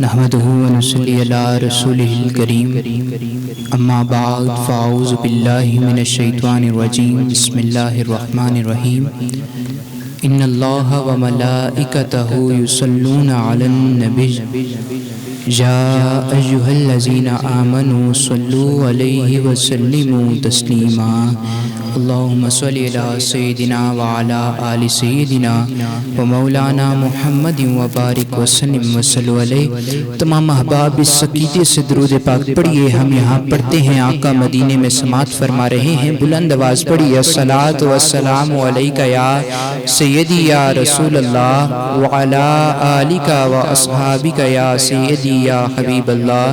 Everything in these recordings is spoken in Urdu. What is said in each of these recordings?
نحمده ونصلي على رسوله الكريم اما بعد فاعوذ بالله من الشیطان الرجیم بسم اللہ الرحمن الرحیم ان اللہ وملائکته یصلون علی النبی یا ایھا الذین آمنوا صلوا علیہ وسلموا تسلیما اللہم صل علی سیدنا وعلی آل سیدنا ومولانا محمد وبارک وسلم وصلوا علیہ۔ تمام احباب اس عقیدے سے درود پاک پڑھیے۔ ہم یہاں پڑھتے ہیں، آقا مدینے میں سماعت فرما رہے ہیں، بلند آواز پڑھیے۔ الصلاۃ والسلام علیک یا سیدی یا رسول اللہ وعلی آلک واصحابک یا سیدی یا حبیب اللہ۔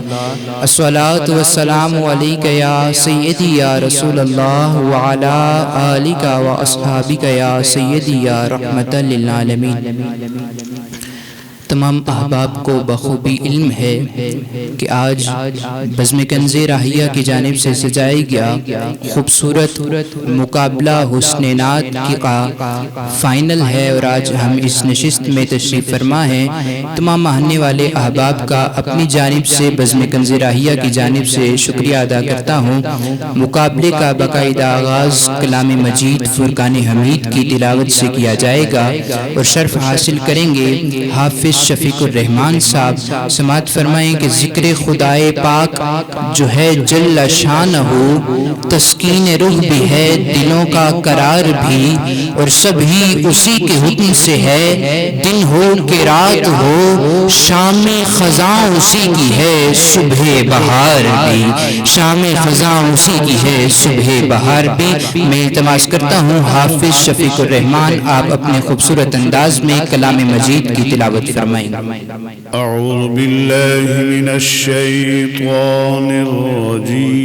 الصلاۃ والسلام علیک یا سیدی یا رسول اللہ وعلی آلک واصحابک یا سیدی یا رحمت للعالمین۔ تمام احباب کو بخوبی علم ہے کہ آج بزم کنز راہیہ کی جانب سے سجائے گیا خوبصورت مقابلہ حسن نعت کی فائنل ہے، اور آج ہم اس نشست میں تشریف فرما ہیں۔ تمام آنے والے احباب کا اپنی جانب سے بزم کنز راہیہ کی جانب سے شکریہ ادا کرتا ہوں۔ مقابلے کا باقاعدہ آغاز کلام مجید فرقان حمید کی تلاوت سے کیا جائے گا، اور شرف حاصل کریں گے حافظ شفیق الرحمان صاحب۔ سماعت فرمائیں کہ ذکر خدائے پاک جو ہے جل شانہ، تسکین روح بھی ہے دلوں کا قرار بھی، اور سبھی اسی کے حکم سے ہے، دن ہو کہ رات ہو شام خزاں اسی کی ہے صبح بہار بھی، شام خزاں اسی کی ہے صبح بہار بھی۔ میں التماس کرتا ہوں حافظ شفیق الرحمان آپ اپنے خوبصورت انداز میں کلام مجید کی تلاوت فرمائیں۔ اعوذ باللہ من الشیطان الرجیم،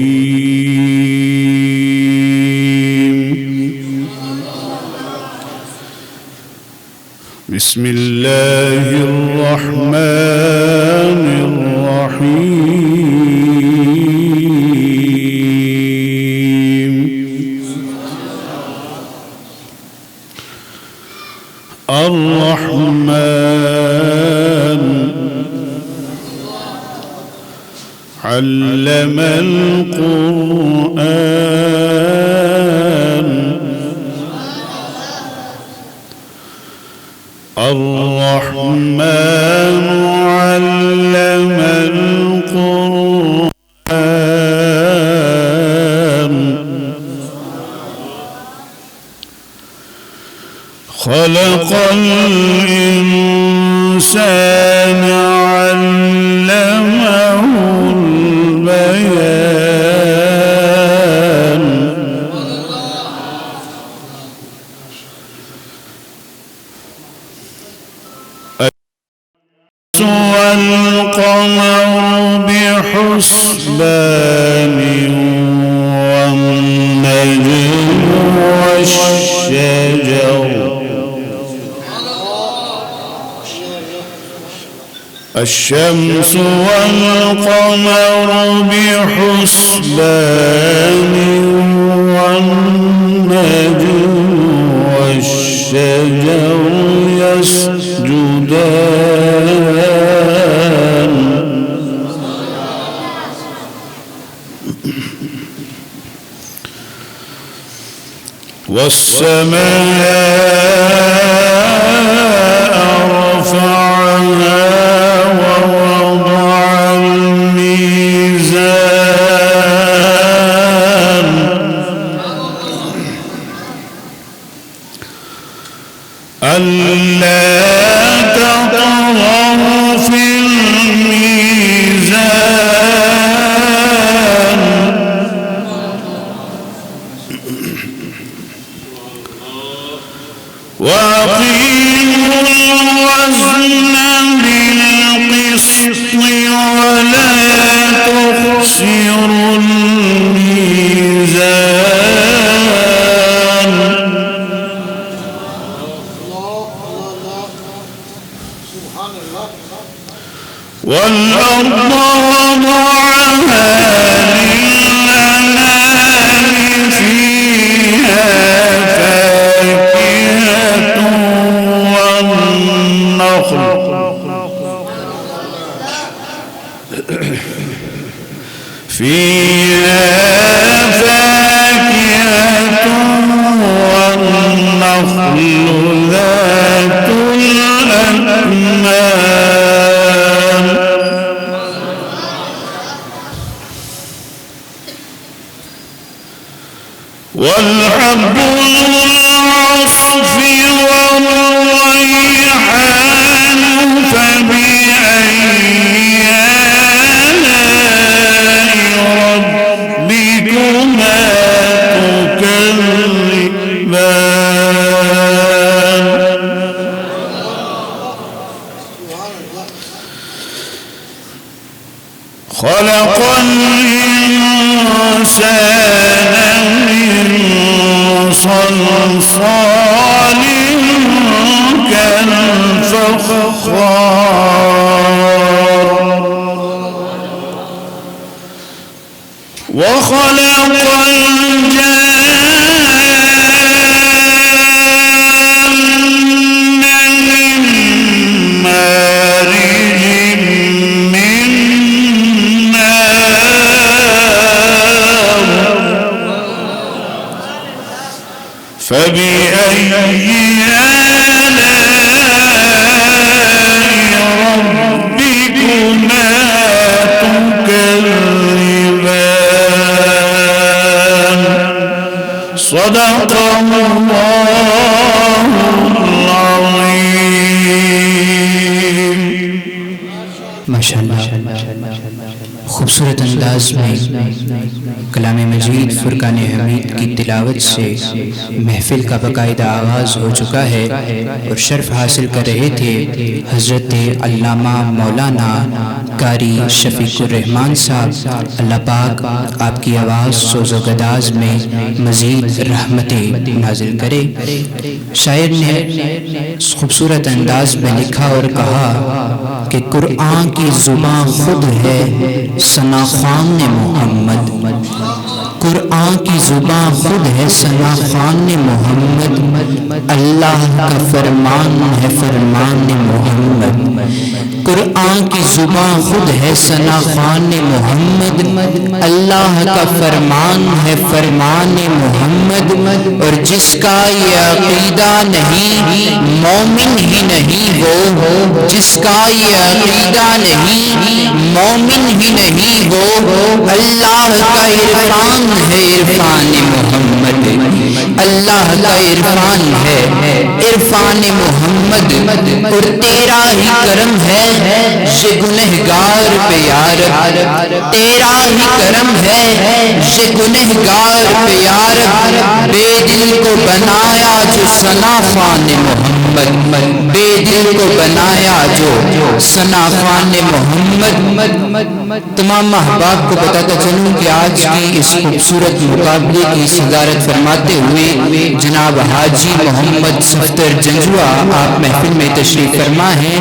بسم اللہ الرحمن الرحیم، الرحمن علم القرآن، الرحمن علم القرآن، خلق الإنسان علمه البيان، الشمس والقمر بحسبان، والنجم والشجر، الشمس والقمر بحسبان، والنجم والشجر يسجدان، والسماء رفعها ووضع الميزان، ألا تطغوا في الميزان، وأقيموا الوزن بالقسط ولا تخسروا الميزان، والأرض وضعها للأنام فيها فاكهة والنخل فيها فاكهة والنخل ذات الأكمام والحب ذو العصف والريحان فبأي آلاء ربكما تكذبان خلق الإنسان من صلصال كالفخار وخلق الجان من مارج من نار فبأي آلاء ربكما تكذبان صدق الله العظيم ماشاءاللہ خوبصورت انداز میں کلام مجید فرقان حمید کی تلاوت سے محفل کا باقاعدہ آغاز ہو چکا ہے اور شرف حاصل کر رہے تھے حضرت علامہ مولانا قاری شفیق الرحمان صاحب، اللہ پاک آپ کی آواز سوز و گداز میں مزید رحمتیں نازل کرے۔ شاعر نے خوبصورت انداز میں لکھا اور کہا کہ قرآن کی زبان خود ہے ثنا خوان محمد، قرآن کی زبان خود ہے ثنا خوان محمد، اللہ کا فرمان ہے فرمان محمد، قرآن کی زبان خود ہے ثنا خوان محمد، اللہ کا فرمان ہے فرمان محمد، اور جس کا یہ عقیدہ نہیں مومن ہی نہیں وہ، جس کا یہ عقیدہ نہیں مومن ہی نہیں وہ، اللہ کا عرفان ہے عرفان محمد، اللہ کا عرفان ہے عرفان محمد، اور تیرا ہی کرم ہے یہ گنہگار پہ یارب، تیرا ہی کرم ہے یہ گنہگار پہ یارب، بے دل کو بنایا جو ثنا خوان محمد، بے دل کو بنایا جو ثنا خوان محمد۔ تمام احباب کو بتاتا چلوں کہ آج کی اس خوبصورت مقابلے کی صدارت فرماتے ہوئے جناب حاجی محمد صفدر جنجوہ آپ محفل میں تشریف فرما ہیں۔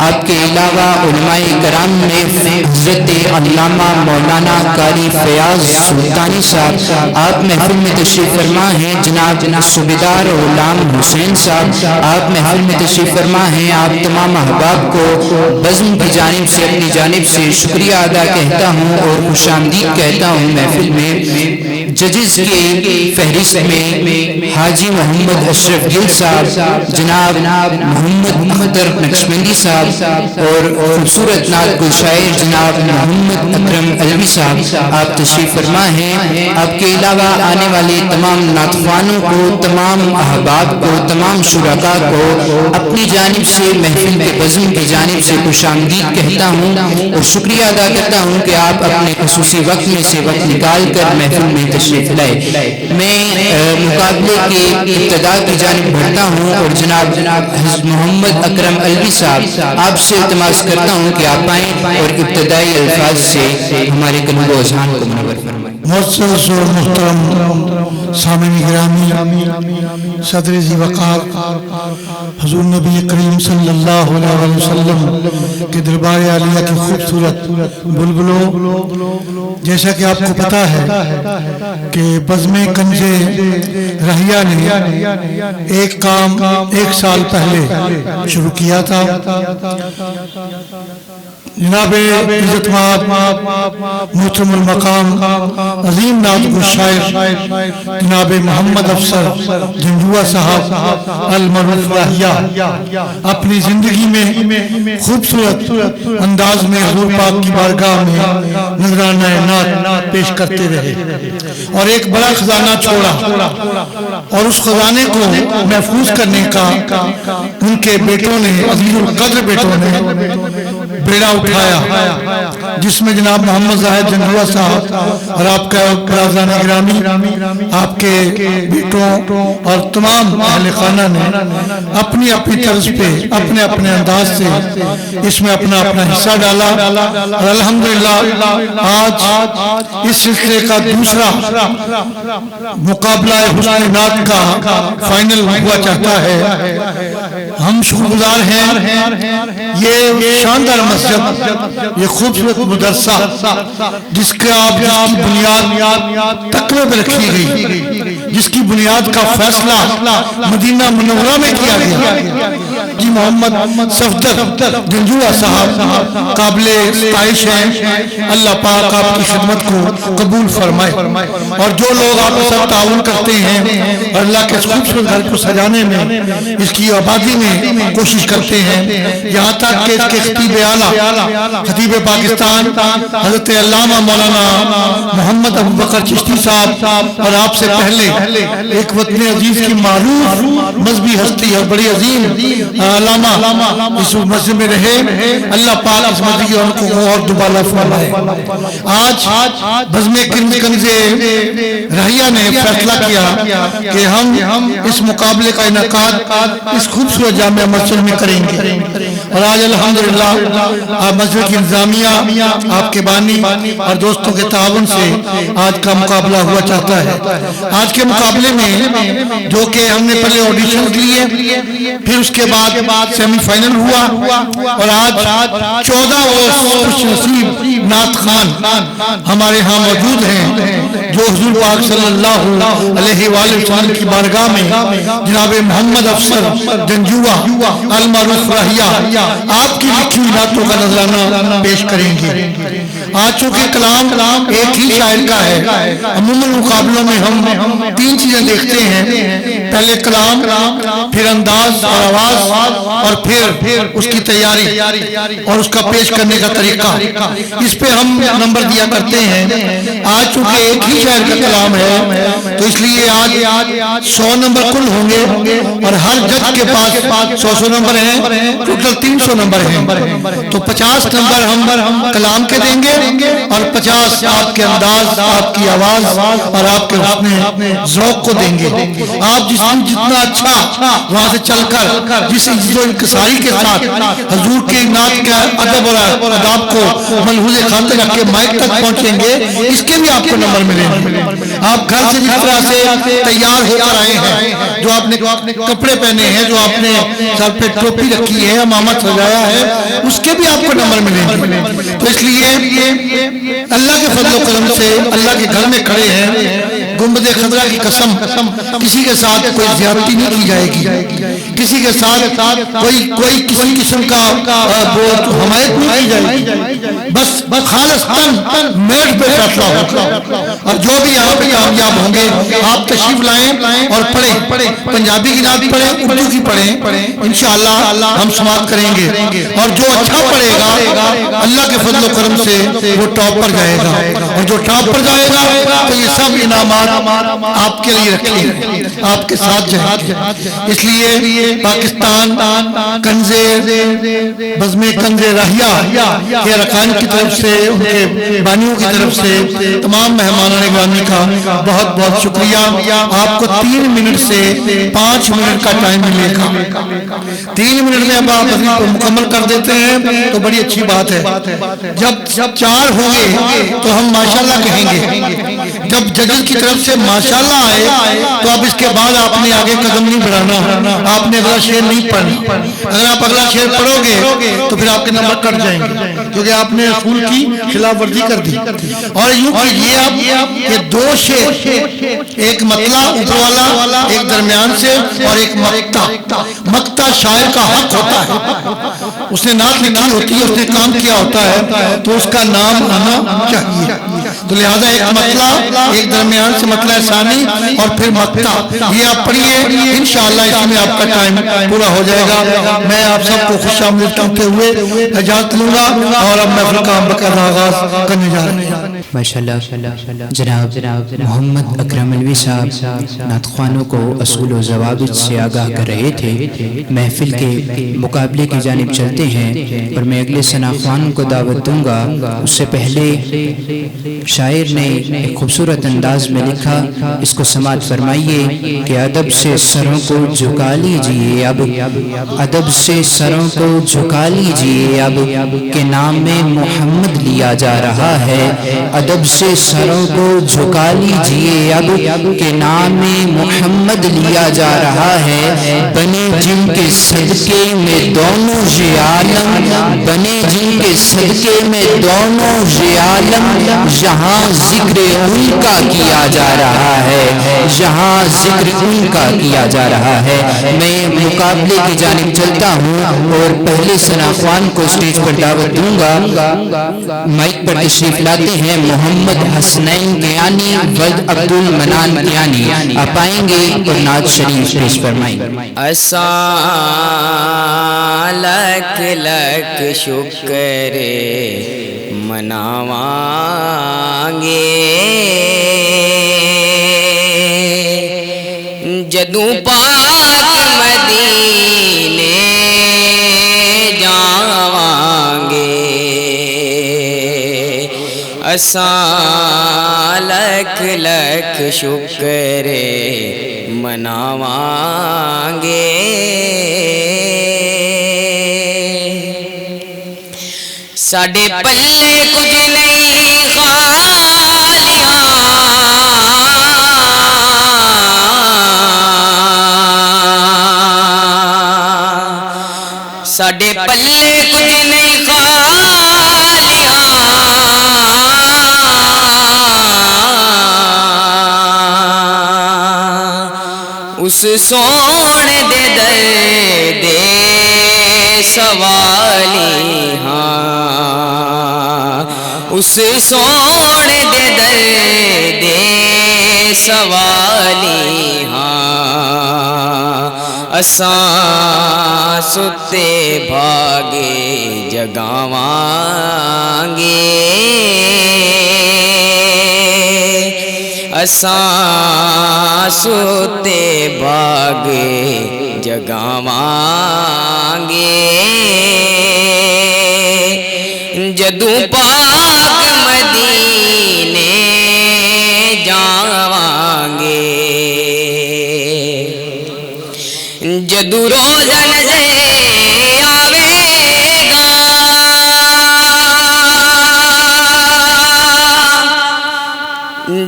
آپ کے علاوہ علماء کرام نے حضرت علامہ مولانا قاری فیاض سلطانی صاحب آپ محفل میں تشریف فرما ہیں، جناب صوبیدار غلام حسین صاحب آپ محفل میں تشریف فرما ہیں۔ آپ تمام احباب کو بزم کی جانب سے اپنی جانب سے شکریہ ادا کہتا ہوں اور خوش آمدید کہتا ہوں محفل میں۔ ججز کی فہرست میں حاجی محمد اشرف گل صاحب، جناب محمد اختر نقشبندی صاحب اور خوبصورت نعت گل شاعر جناب محمد اکرم علوی صاحب آپ تشریف فرما ہیں۔ آپ کے علاوہ آنے والے تمام نعت خوانوں کو، تمام احباب کو، تمام شرکاء کو اپنی جانب سے محفل کے بزم کی جانب سے خوش آمدید کہتا ہوں اور شکریہ ادا کرتا ہوں کہ آپ اپنے خصوصی وقت میں سے وقت نکال کر محفل میں تشریف لائے۔ میں مقابلے کی ابتدا کی جانب بڑھتا ہوں اور جناب محمد اکرم علوی صاحب آپ سے التماس کرتا ہوں کہ آپ آئیں اور ابتدائی الفاظ سے ہمارے قلب و اذہان کو منور فرمائیں۔ معزز و محترم سامعین گرامی، صدر ذی وقار حضور نبی کریم صلی اللہ علیہ وسلم کے دربار عالیہ کی خوبصورت بلبلوں، جیسا کہ آپ کو پتا ہے کہ بزم کنز رحیہ نے ایک کام 1 سال پہلے شروع کیا تھا۔ جناب عزت مآب محترم المقام عظیم نعت گو شاعر جناب محمد افسر جنجوعہ صاحب المعروف راہیہ اپنی زندگی میں خوبصورت انداز میں حضور پاک کی بارگاہ میں نذرانہ نعت پیش کرتے رہے اور ایک بڑا خزانہ چھوڑا، اور اس خزانے کو محفوظ کرنے کا ان کے بیٹوں نے، عزیز القدر بیٹوں نے بیڑا اٹھایا، جس میں جناب محمد زاہد جنجوعہ صاحب اور آپ کا برادران گرامی، آپ کے بیٹوں اور تمام اہل خانہ نے اپنی اپنی طرز پہ اپنے اپنے انداز سے اس میں اپنا حصہ ڈالا، اور الحمدللہ آج اس سلسلے کا دوسرا مقابلہ حسن نعت کا فائنل ہوا چاہتا ہے۔ ہم شکر گزار ہیں یہ شاندار مسجد، یہ خوبصورت مدرسہ جس کا بنیاد تقوی پر رکھی گئی، جس کی بنیاد کا فیصلہ مدینہ منورہ میں کیا گیا، جی محمد صفدر جنجوعہ صاحب قابل ستائش ہیں، اللہ پاک آپ کی خدمت کو قبول فرمائے، اور جو لوگ آپ کے ساتھ تعاون کرتے ہیں اور اللہ کے خوبصورت گھر کو سجانے میں، اس کی آبادی میں کوشش کرتے ہیں، یہاں تک کہ اس کے خطیب اعلیٰ خطیب پاکستان حضرت علامہ مولانا محمد ابو بکر چشتی صاحب اور آپ سے پہلے ایک وطن عزیز کی معروف مذہبی ہستی اور بڑی عظیم علامہ اس مسجد میں رہے، اللہ پاک اس مسجد کی ان کو اور دوبارہ فرمائے۔ آج بزم کنز راہیہ نے فیصلہ کیا کہ ہم اس مقابلے کا انعقاد اس خوبصورت جامع مسجد میں کریں گے، اور آج الحمدللہ آپ مسجد کی انتظامیہ، آپ کے بانی اور دوستوں کے تعاون سے آج کا مقابلہ ہوا چاہتا ہے۔ آج کے مقابلے میں جو کہ ہم نے پہلے آڈیشن لیے، پھر اس کے بعد سیمی فائنل ہوا، اور آج 14 خوش نصیب نعت خوان ہمارے ہاں موجود ہیں جو حضور پاک صلی اللہ علیہ وآلہ وسلم کی بارگاہ میں جناب محمد افسر جنجوعہ المعروف راہیہ آپ کی لکھی ہوئی نعتوں کا نذرانہ پیش کریں گے۔ آج چونکہ کلام ایک ہی شاعر کا ہے، عموماً مقابلوں میں ہم 3 چیزیں دیکھتے ہیں، پہلے کلام، پھر انداز اور آواز، اور پھر اس کی تیاری اور اس کا پیش کرنے کا طریقہ، اس پہ ہم نمبر دیا کرتے ہیں۔ آج چونکہ ایک ہی شاعر کا کلام ہے تو اس لیے آج 100 نمبر کل ہوں گے، اور ہر جج کے پاس 100 نمبر ہیں، ٹوٹل 300 نمبر ہیں، تو 50 نمبر ہم کلام کے دیں گے اور 50 آپ کے انداز، آپ کی آواز اور آپ کے حسن ذوق کو دیں گے۔ آپ جتنا اچھا وہاں سے چل کر جس عزت و انکساری کے ساتھ حضور کے نعت کا ادب اور آداب کو ملحوظ خاطر رکھ کے مائک تک پہنچیں گے، اس کے بھی آپ کو نمبر ملیں گے۔ آپ گھر سے جس طرح سے تیار ہو کر آئے ہیں، جو آپ نے کپڑے پہنے ہیں، جو آپ نے سر پہ ٹوپی رکھی ہے، امامہ سجایا ہے، اس کے بھی آپ کو نمبر ملیں گے۔ تو اس لیے اللہ کے فضل و کرم سے اللہ کے گھر میں کھڑے ہیں، گنبد خضرا کی قسم کسی کے ساتھ کوئی زیادتی نہیں کی جائے گی، کسی کے ساتھ کوئی کسی قسم کا حمایت نہیں کی جائے گی، بس خالصتاً میٹ پہ فیصلہ ہوگا، اور جو بھی یہاں پہ کامیاب ہوں گے آپ تشریف لائیں اور پڑھیں، پنجابی کی نعت پڑھیں، اردو کی پڑھیں، انشاءاللہ ہم سماعت کریں گے، اور جو اچھا پڑھے گا اللہ کے فضل و کرم سے وہ ٹاپ پر جائے گا، اور جو ٹاپ پر جائے گا تو یہ سب انعامات آپ کے لیے رکھے ہیں، آپ کے ساتھ جائیں گے۔ اس لیے پاکستان بزم کنز راہیہ کے ارکان کی طرف سے، ان کے بانیوں کی طرف سے تمام مہمانان گرامی کا بہت بہت شکریہ۔ آپ کو 3 منٹ سے 5 منٹ کا ٹائم ملے گا، 3 منٹ میں اب آپ اپنی مکمل کر دیتے ہیں تو بڑی اچھی بات ہے۔ جب 4 ہوں گے تو ہم ماشاءاللہ کہیں گے، جب ججز کی طرف سے ماشاءاللہ آئے تو اب اس کے بعد آپ نے آگے قدم نہیں بڑھانا، آپ نے اگلا شعر نہیں پڑھنا۔ اگر آپ اگلا شعر پڑھو گے تو پھر آپ کے نمبر کٹ جائیں گے، کیونکہ آپ نے اصول کی خلاف ورزی کر دی۔ اور یوں کیجئے آپ کہ 2 شعر، ایک مطلع اوپر والا، ایک درمیان سے، اور ایک مقطع۔ مقطع شاعر کا حق ہوتا ہے، اس نے نعت لکھی ہوتی ہے، اس نے کام کیا ہوتا ہے، تو اس کا نام آنا چاہیے۔ تو لہذا ایک مطلع، ایک درمیان سے مطلع ثانی اور پھر مقطع، یہ آپ پڑھیے، انشاءاللہ اس میں آپ کا ٹائم پورا ہو جائے گا۔ میں آپ سب کو خوش آمدید کہتے ہوئے اجازت لوں گا اور اب محفل کا باقاعدہ آغاز کرنے جا رہے ہیں۔ ماشاءاللہ جناب محمد اکرم علوی صاحب نعت خوانوں کو اصول و ضوابط سے آگاہ کر رہے تھے۔ محفل کے مقابلے کی جانب چلتے ہیں اور میں اگلے ثنا خوان کو دعوت دوں گا۔ اس سے پہلے شاعر نے ایک خوبصورت انداز میں لکھا، اس کو سماعت فرمائیے کہ ادب سے سروں کو جھکا لیجئے اب، ادب سے سروں کو جھکا لیجئے اب کہ نام محمد لیا جا رہا ہے، ادب سے سروں کو جھکا لیجئے اب کہ نام محمد لیا جا رہا ہے۔ بنے جن کے صدقے میں دونوں یہ عالم، بنے جن کے صدقے میں دونوں یہ عالم، یہاں ذکر ان کا کیا جا رہا ہے، یہاں ذکر ان کا کیا جا رہا ہے۔ میں مقابلے کی جانب چلتا ہوں اور پہلے ثنا خوان کو اسٹیج پر دعوت دوں گا۔ مائک پر تشریف لاتے ہیں محمد حسنین کیانی ولد عبد المنان کیانی، آپ آئیں گے اور نعت شریف پیش فرمائیں گے۔ لک لک شکر مناواں گے جدوں پاک مدینے جاواں گے، اساں لکھ لکھ شکر مناواں گے۔ ساڈے پلے کچھ نہیں خالیاں، ساڈے پلے کچھ نہیں خالیاں، اس سونے دے در دے سوالی ہاں، اس سونے دے در دے سوالی ہاں، اساں ستے بھاگے جگاواں گے، اساں ستے بھاگے جگاواں گے، جدوں پاک مدینے جاواں گے، جدوں روزہ نظر آوے گا،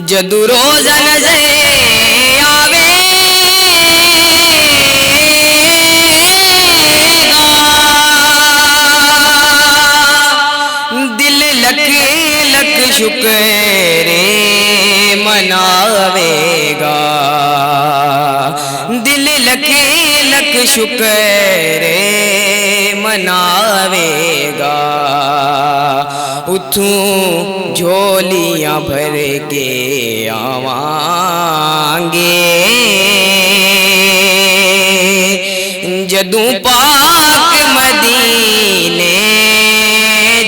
جدوں روزہ نظر آوے گا، دل لک لک شکر مناوے گا، دل لک لک شکر مناوے گا، اتھوں جھولیاں بھر کے آواں گے، جدوں پاک مدینے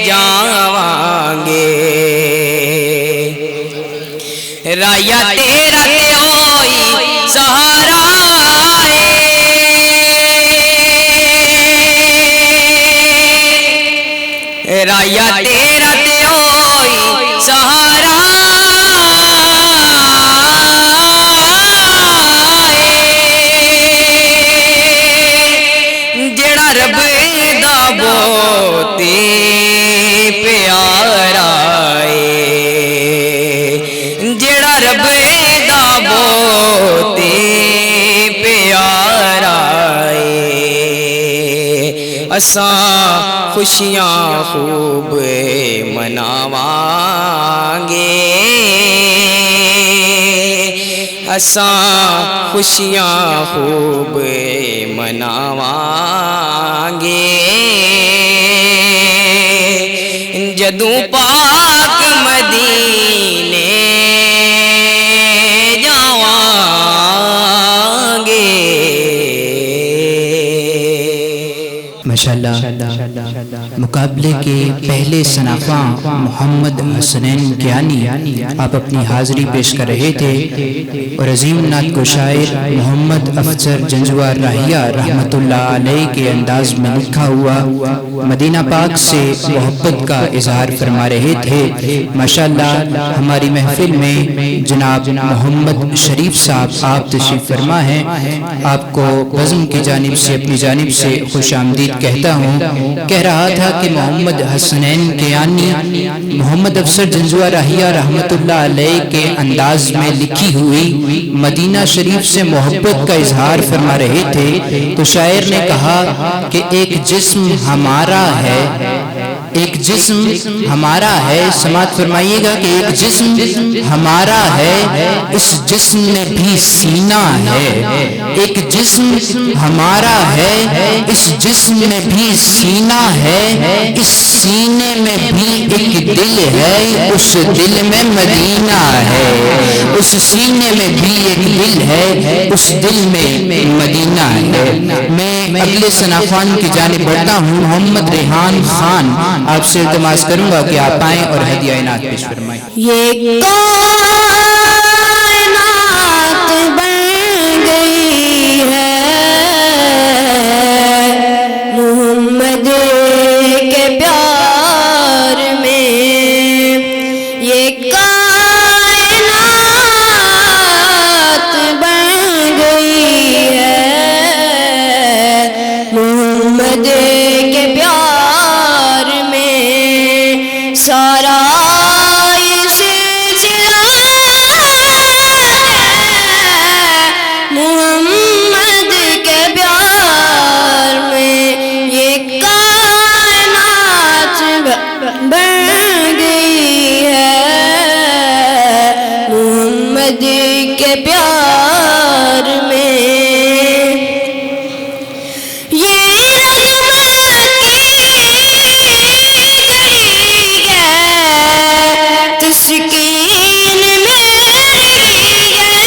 جاواں گے، رایا تیرا تے ہوئی سہارا رایا تیرا تے ہوئی سہارا، جڑا رب دا بہت پیارا ہے، جڑا رب دا بہت پیارا ہے، اساں خوشیاں خوب مناواں گے، اساں خوشیاں خوب مناواں گے، جدوں پاک مدینے جاواں گے۔ ماشاءاللہ مقابلے کے پہلے صنافاں محمد حسنین کیانی آپ اپنی حاضری پیش کر رہے تھے، اور عظیم نعت کو شاعر محمد افضل جنجوار راہیہ رحمت اللہ علیہ کے انداز میں لکھا ہوا مدینہ پاک سے محبت کا اظہار فرما رہے تھے۔ ماشاءاللہ ہماری محفل میں جناب محمد شریف صاحب آپ تشریف فرما ہیں، آپ کو بزم کی جانب سے اپنی جانب سے خوش آمدید کہتا ہوں۔ کہہ رہا تھا کہ محمد حسنین کیانی محمد افضل جنجوار راہیہ رحمت اللہ علیہ کے انداز میں لکھی ہوئی مدینہ شریف سے محبت کا اظہار فرما رہے تھے، تو شاعر نے کہا کہ ایک جسم ہمارا ہے، ایک جسم ہمارا ہے، سماعت فرمائیے گا کہ ایک جسم ہمارا ہے، اس جسم میں بھی سینہ ہے، ایک جسم ہمارا ہے، اس جسم میں بھی سینہ ہے، اس سینے میں بھی ایک دل ہے، اس دل میں مدینہ ہے، اس سینے میں بھی ایک دل ہے، اس دل میں مدینہ ہے۔ میں اگلے صنافان کی جانب بڑھتا ہوں۔ محمد ریحان خان آپ سے التماس کروں گا کہ آپ آئیں اور ہدیہ عنایت پیش فرمائیں۔ یہ کائنات بن گئی ہے محمد کے پیار میں، یہ کائنات بن گئی ہے محمد کے پیار میں، سارا یہ سلسلہ محمد کے پیار میں، یہ کائنات بن گئی ہے محمد کے پیار میں، تسکین میری ہے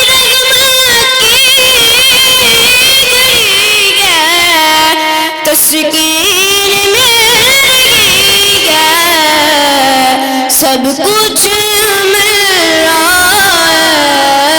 رغبت کی گھڑی ہے، تسکین میری ہے، سب کچھ مل رہا ہے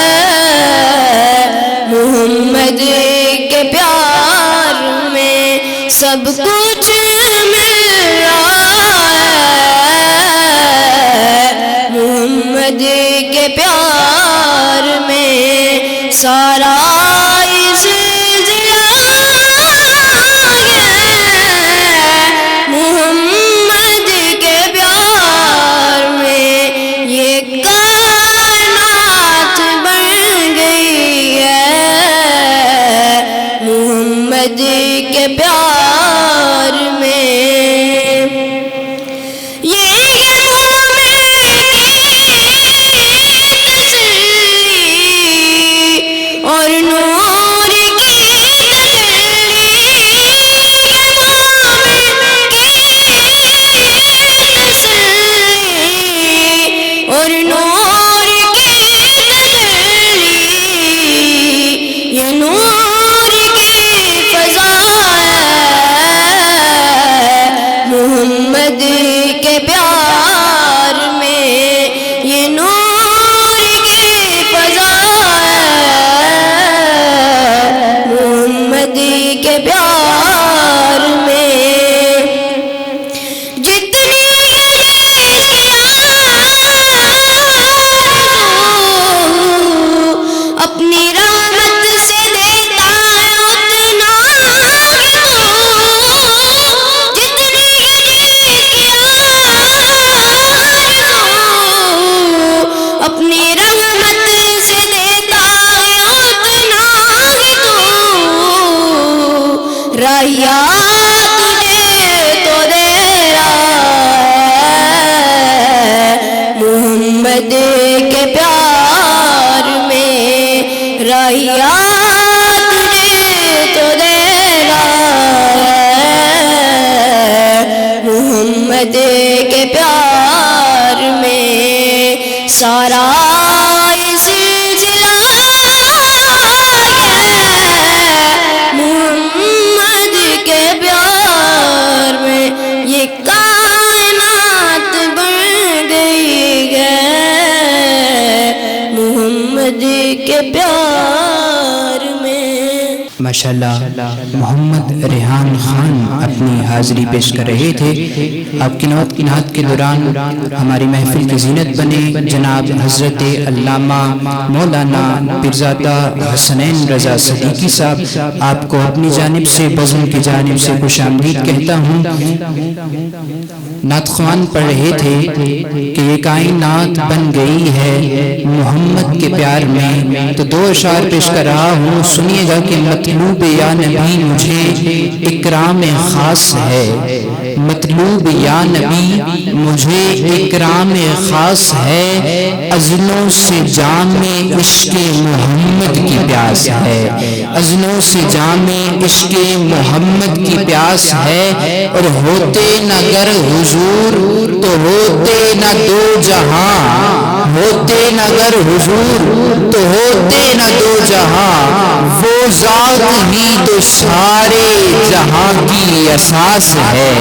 سارا زلزلہ محمد کے پیار میں یہ کائنات بن گئی ہے محمد کے پیار میں۔ ماشاءاللہ محمد ریحان خان اپنی حاضری پیش کر رہے تھے۔ آپ کی نعت کے دوران ہماری محفل کی زینت بنے جناب حضرت علامہ مولانا پیرزادہ حسنین رضا صدیقی صاحب، آپ کو اپنی جانب سے بزم کی جانب سے خوش آمدید کہتا ہوں۔ نعت خوان پڑھ رہے تھے کہ یہ کائنات بن گئی ہے محمد کے پیار میں، تو دو اشعار پیش کر رہا ہوں، سنیے گا کہ مطلوب یا نبی مجھے اکرام خاص ہے، مطلوب یا نبی مجھے اکرام خاص ہے، اذنوں سے جام عشق محمد کی پیاس ہے، اذنوں سے جام عشق محمد کی پیاس ہے، اور ہوتے نہ گر حضور تو ہوتے نہ دو جہاں، ہوتے نہ گر حضور تو ہوتے نہ دو جہاں، وہ ذات ہی تو سارے جہاں کی اساس ہے،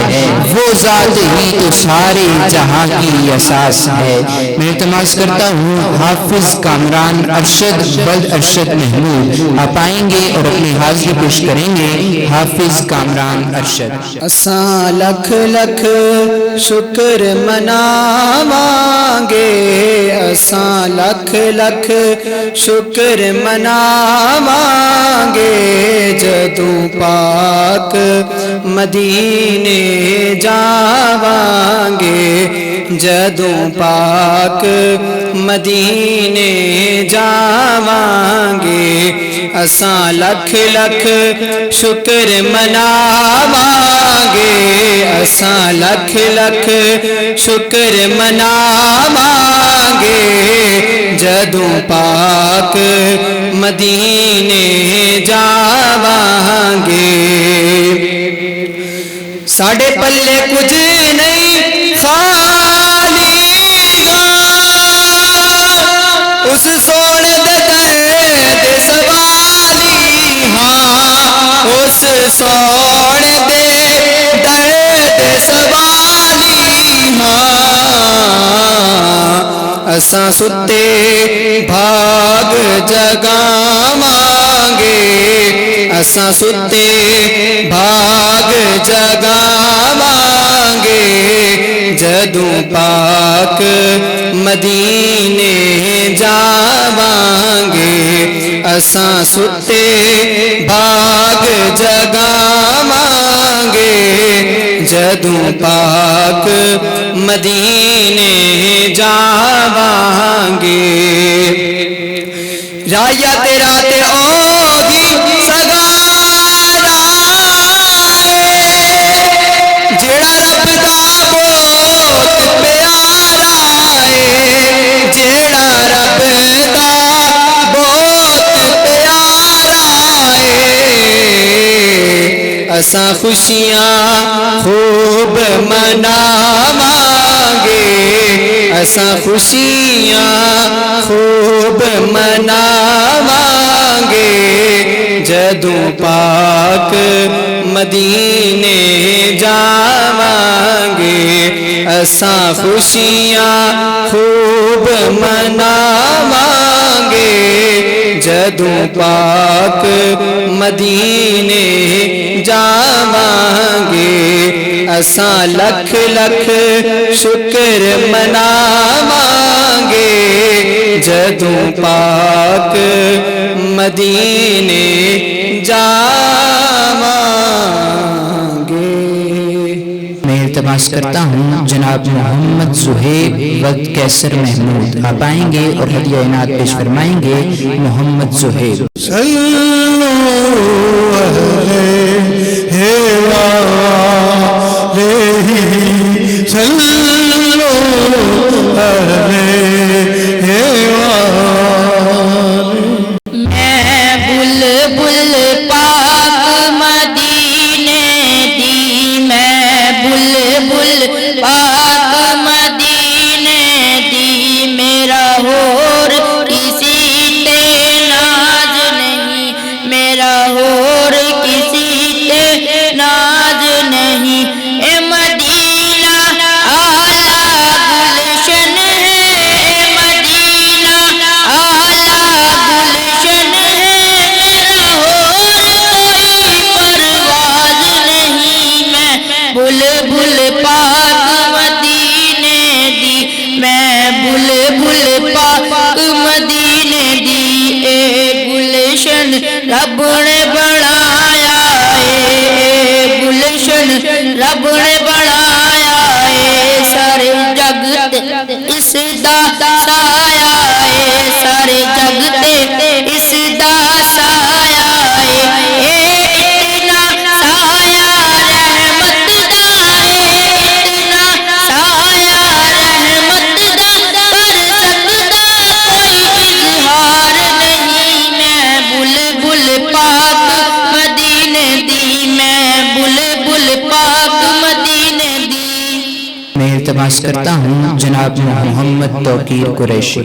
وہ ذات ہی تو سارے جہاں کی اساس ہے۔ میں التماس کرتا ہوں حافظ کامران ارشد بلد ارشد محمود آپ آئیں گے اور اپنی حاضری پیش کریں گے۔ حافظ کامران ارشد۔ اساں لکھ لکھ شکر مناواں گے، اساں لکھ لکھ شکر مناواں گے، جدوں پاک مدینے جاواں گے، جدوں پاک مدینے جاواں گے، اساں لکھ لکھ شکر مناواں گے، اساں لکھ لکھ شکر مناواں گے، جدوں پاک مدینے جاواں گے۔ ساڈے پلے کچھ نہیں خالی اس سونے دے در سوالی ہاں، اس سونے دے در سوالی ہاں، اساں ستے بھاگ جگاواں گے، اساں ستے بھاگ جگاواں گے، جدوں پاک مدینے جاواں گے، اساں ستے بھاگ جگاواں گے، جدوں پاک مدینے جاواں گے۔ رایا تیرا تے اوہی سگارا جیڑا رب دا بہت پیارا ہے، جیڑا رب دا بہت پیارا ہے، اساں خوشیاں خوب مناواں گے، اساں خوشیاں خوب مناواں گے، جدوں پاک مدینے جاواں گے، اساں خوشیاں خوب مناواں گے، جدوں پاک مدینے جاواں گے، اساں لکھ لکھ شکر مناواں گے، جدوں پاک مدینے جاواں گے۔ میں التماس کرتا ہوں جناب محمد صہیب ود کیسر محمود آپ آئیں گے اور ہدیہ عنایت پیش فرمائیں گے۔ محمد صہیب۔ صلو علیہ وآلہ صلو علیہ وآلہ۔ میں بلبل پاک مدینے دی، میں بلبل پاک مدینے دی، میرا رب نے بنایا ہے گلشن رب نے بنایا ہے سارے جگ تے اس دا سایہ ہے سارے جگ تے اس دا سایہ ہے اتنا سایہ رحمت دا ہے اتنا سایہ رحمت دا کر سکتا کوئی اظہار نہیں میں بلبل پاک مدینے دی میں بلبل پاک مدینے دی میں التماس کرتا ہوں جناب محمد توقیر قریشی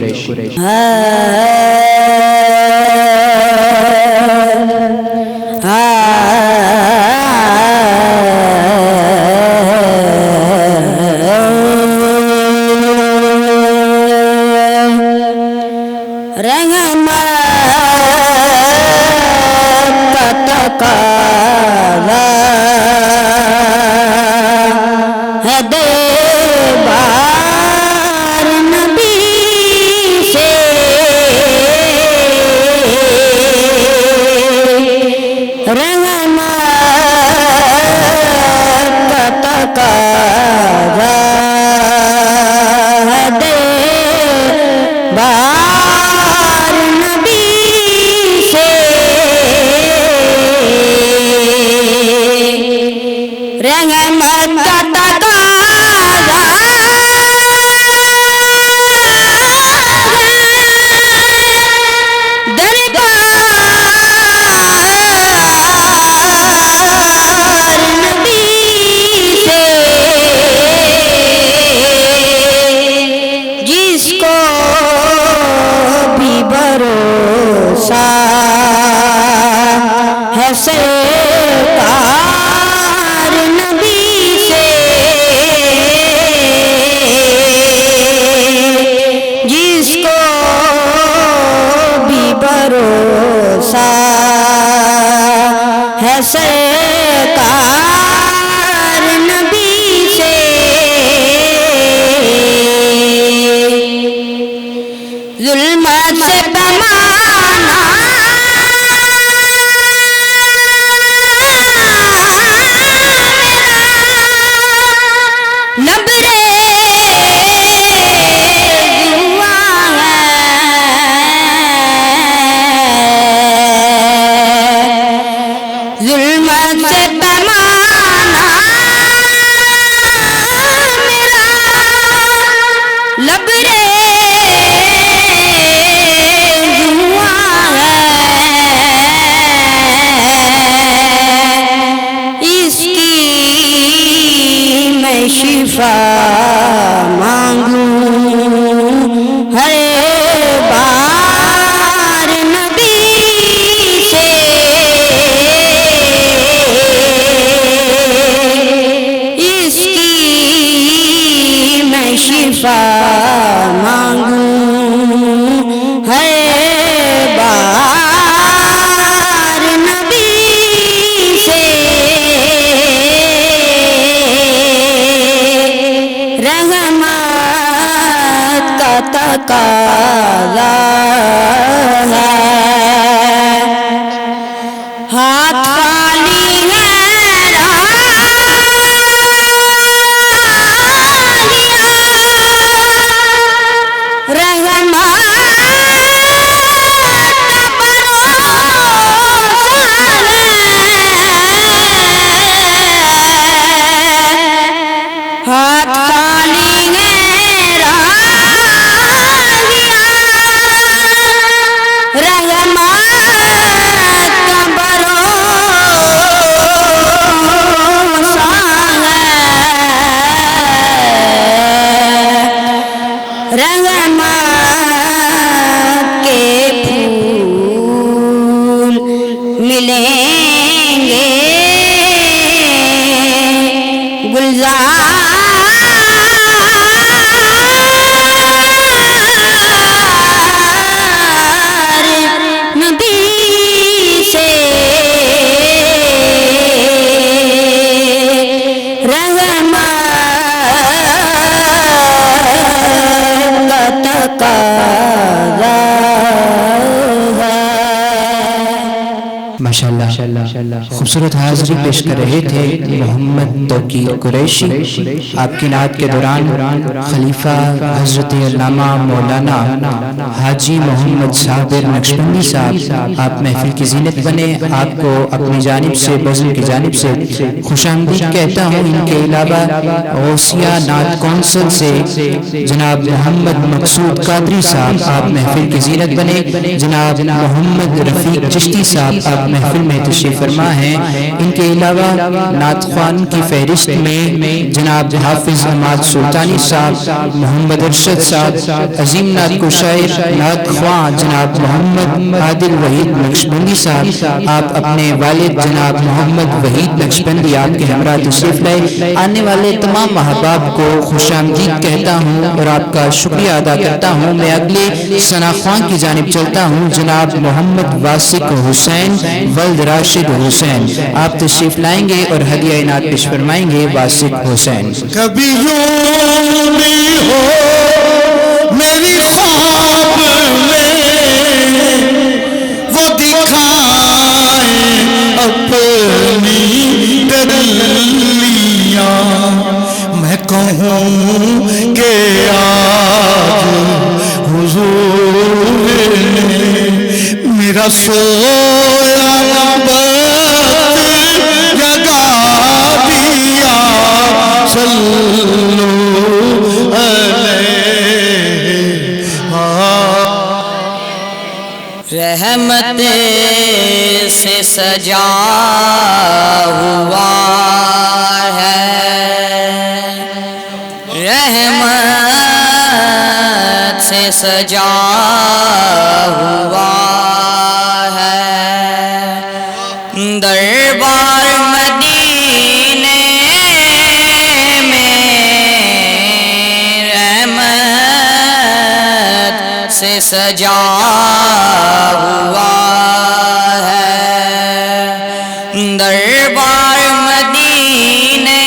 خوبصورت حاضری پیش کر رہے تھے محمد توقیر قریشی. آپ کی نعت کے دوران خلیفہ حضرت علامہ مولانا حاجی محمد صابر نقشبندی صاحب آپ محفل کی زینت بنے. آپ کو اپنی جانب سے بزم کی جانب سے خوش آمدید کہتا ہوں. ان کے علاوہ غوثیہ نعت کونسل سے جناب محمد مقصود قادری صاحب آپ محفل کی زینت بنے. جناب محمد رفیق چشتی صاحب آپ محفل میں تشریف فرما ہیں. ان کے علاوہ نعت خوان کی فہرست میں جناب حافظ عماد سلطانی صاحب، محمد ارشد صاحب، عظیم نعت کو شاعر نعت خوان جناب محمد عادل وحید نقشبندی صاحب آپ اپنے والد جناب محمد وحید نقشبندی آپ کے ہمراہ تشریف لائے. آنے والے تمام احباب کو خوش آمدید کہتا ہوں اور آپ کا شکریہ ادا کرتا ہوں. میں اگلے ثنا خوان کی جانب چلتا ہوں. جناب محمد واسق حسین ولد راشد حسین آپ تشریف لائیں گے اور ہدیہ انعام پیش فرمائیں گے. واسق حسین. کبھی یوں بھی ہو میری خواب میں وہ دکھائے اپنی تجلیاں، میں کہوں کہ آج حضور نے میرا سویا وقت جگا دیا. صلو علیہ. رحمت سے سجا ہوا ہے، رحمت سے سجا ہوا ہے. دربار مدینے میں رحمت سے سجا ہوا ہے. دربار مدینے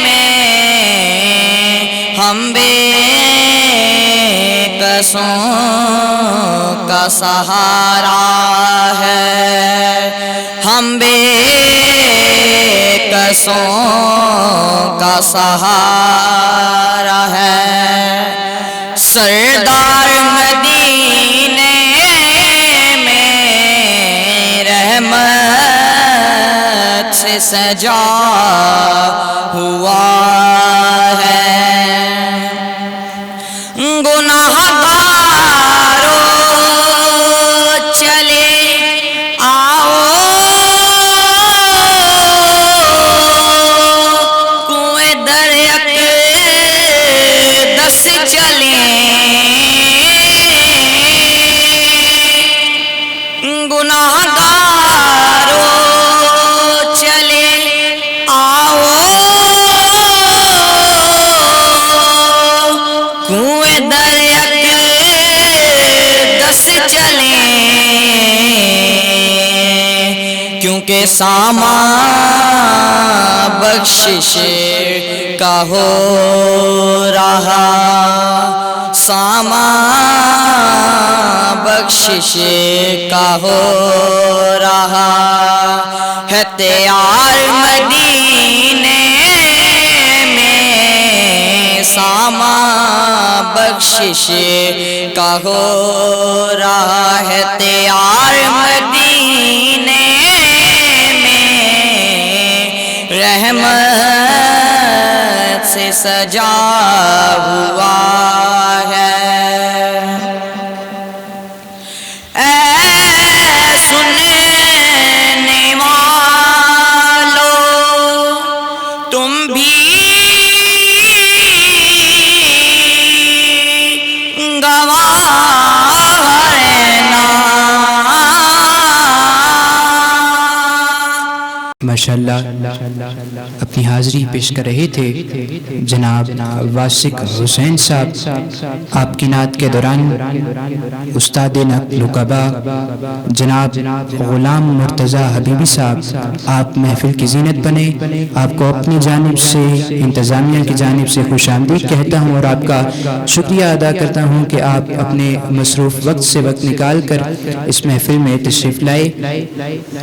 میں ہم بے قصوں کا سہارا ہے، ہم بے قصوں کا سہارا ہے. سردار مدینے میں رحمت سے سجا ہوا ہے. کیونکہ سامان بخشش کا ہو رہا، سامان بخشش کا ہو رہا ہے. تیار مدینے میں سامان بخشش کا ہو رہا ہے. تیار مدینے رحمت سے سجا ہوا ہے. اے سننے والو تم بھی گواہ ہیں نا. ماشاءاللہ اپنی حاضری پیش کر رہے تھے جناب واسق حسین صاحب۔ آپ کی نعت کے دوران استاد نقل و قبا جناب غلام مرتضی حبیبی صاحب آپ محفل کی زینت بنے۔ آپ کو اپنی جانب سے انتظامیہ کی جانب سے خوش آمدید کہتا ہوں اور آپ کا شکریہ ادا کرتا ہوں کہ آپ اپنے مصروف وقت سے وقت نکال کر اس محفل میں تشریف لائے۔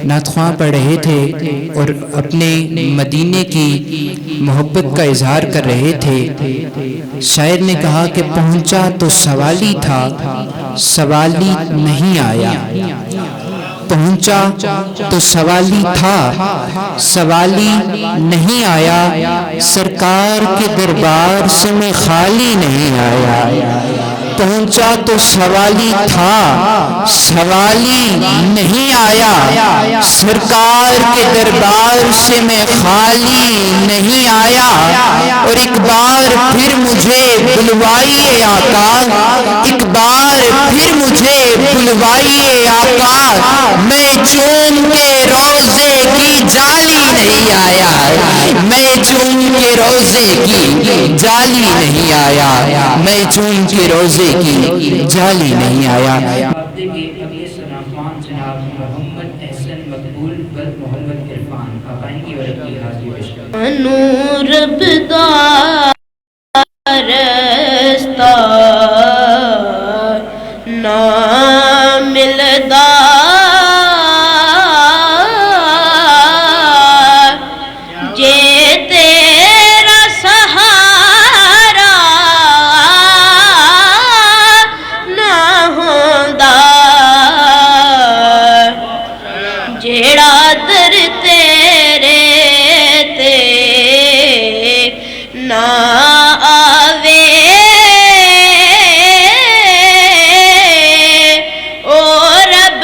نعت خواں پڑھ رہے تھے اور اپنے مدینے کی محبت کا اظہار کر رہے تھے۔ شاعر نے کہا کہ پہنچا تو سوالی تھا سوالی نہیں آیا، پہنچا تو سوالی تھا سوالی نہیں آیا، سرکار کے دربار سے میں خالی نہیں آیا۔ پہنچا تو سوالی تھا سوالی نہیں آیا، سرکار کے دربار سے میں خالی نہیں آیا۔ اور ایک بار پھر مجھے بلوائیے آقا، ایک بار پھر مجھے بلوائیے آقا، میں چوم کے روزے کی جالی نہیں آیا، میں چوم کے روزے کی جالی نہیں آیا، میں چوم کے روزے کی جالی نہیں آیا۔ ہفتے کے اگلے سناخوان جناب محمد احسن مقبول بل محمد عرفان آقائیں کی ورق کی حاضری پیش کریں۔ نور بدار رستہ نا ملدا جے تیرا سہارا نہ ہوندا، جیڑا در تیرے تے نہ آوے او رب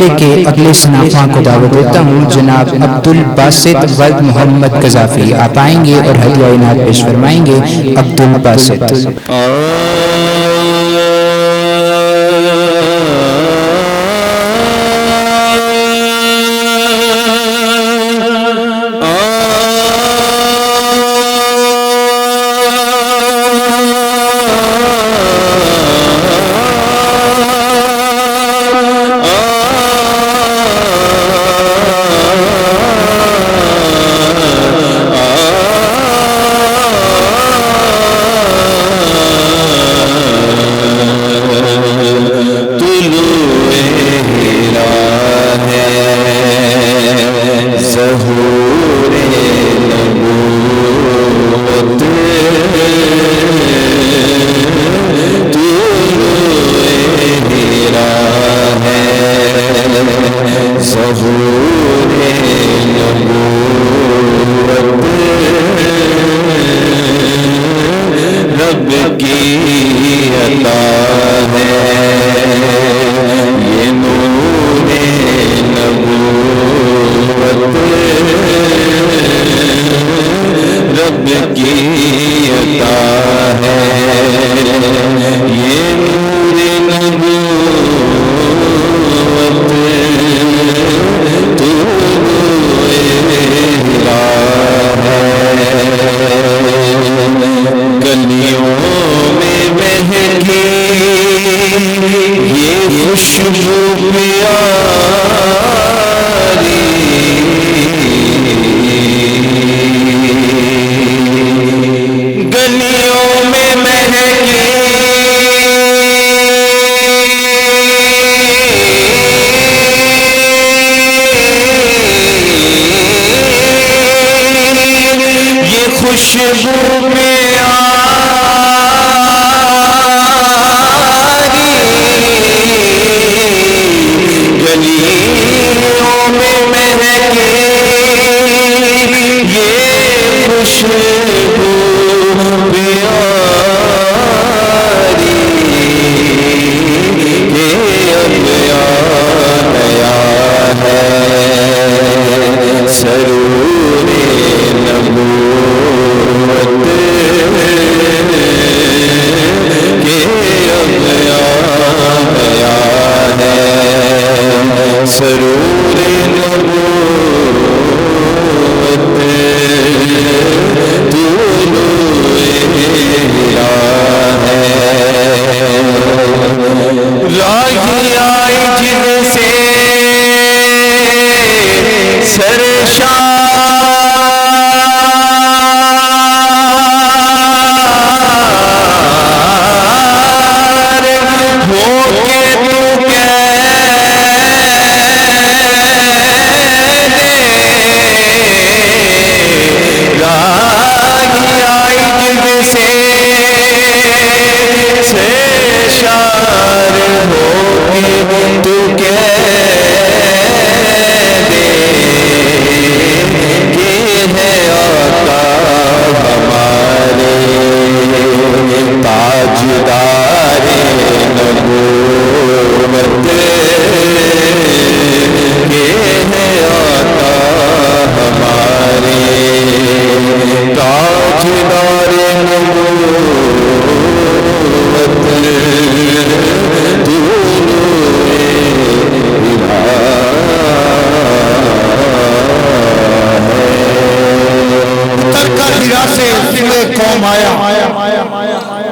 مقابلے کے اگلے صنافہ کو دعوت دیتا ہوں، جناب عبد الباسط ولد محمد قذافی، آپ آئیں گے اور ہدیہ عنایت پیش فرمائیں گے۔ عبد الباسط۔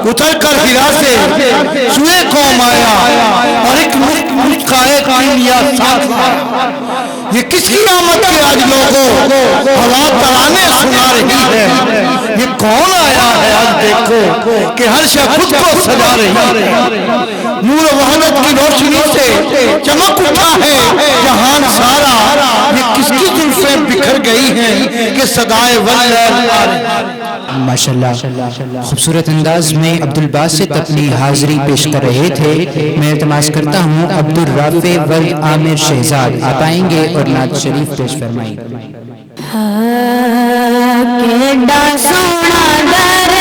اتر کر ہرا سے سوئے قوم آیا اور ایک ملکائے کائنیا ساتھ آیا۔ یہ کس کی آمد کے آج لوگوں ہوا ترانے سنا رہی ہے؟ یہ کون آیا ہے آج دیکھو کہ ہر شے خود کو سجا رہی ہے۔ نور وحدت کی روشنی سے چمک اٹھا ہے جہان سارا، یہ کس کی زلفیں بکھر گئی ہیں کہ صدائے واللیل آ رہی۔ ماشاءاللہ خوبصورت انداز میں عبد الباسط اپنی حاضری پیش کر رہے تھے۔ میں التماس کرتا ہوں عبد الرافع ولد عامر شہزاد آپ آئیں گے اور نعت شریف پیش فرمائیں گے۔ کیڈا سونا در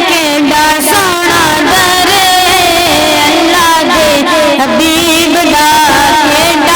کیڈا سونا در اللہ دے حبیب دا کیڈا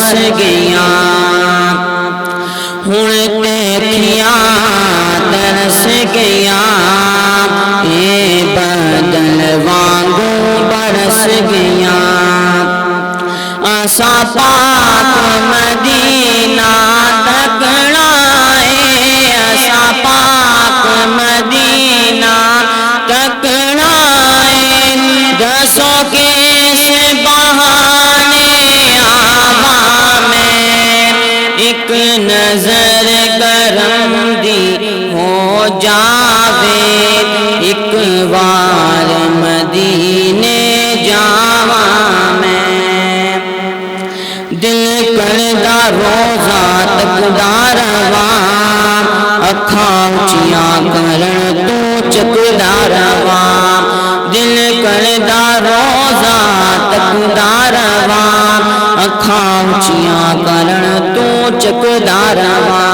برس گیا ہن دیکھیا ترس گیا اے بدل وانگو برس گیا آسا پاک مدینہ تکنا اے آسا پاک مدینہ تکنا اے دسو کیسے بہانے آوا میں ایک نظر کرم دی ہو جاوے ایک بار مدینے جاواں میں دل کردا روزہ تکدا رواں اکھاں اچیاں کرن تو چکدا رواں دل کردا روزہ تکدا رواں اکھاں اچیاں کرن تو چکدا رواں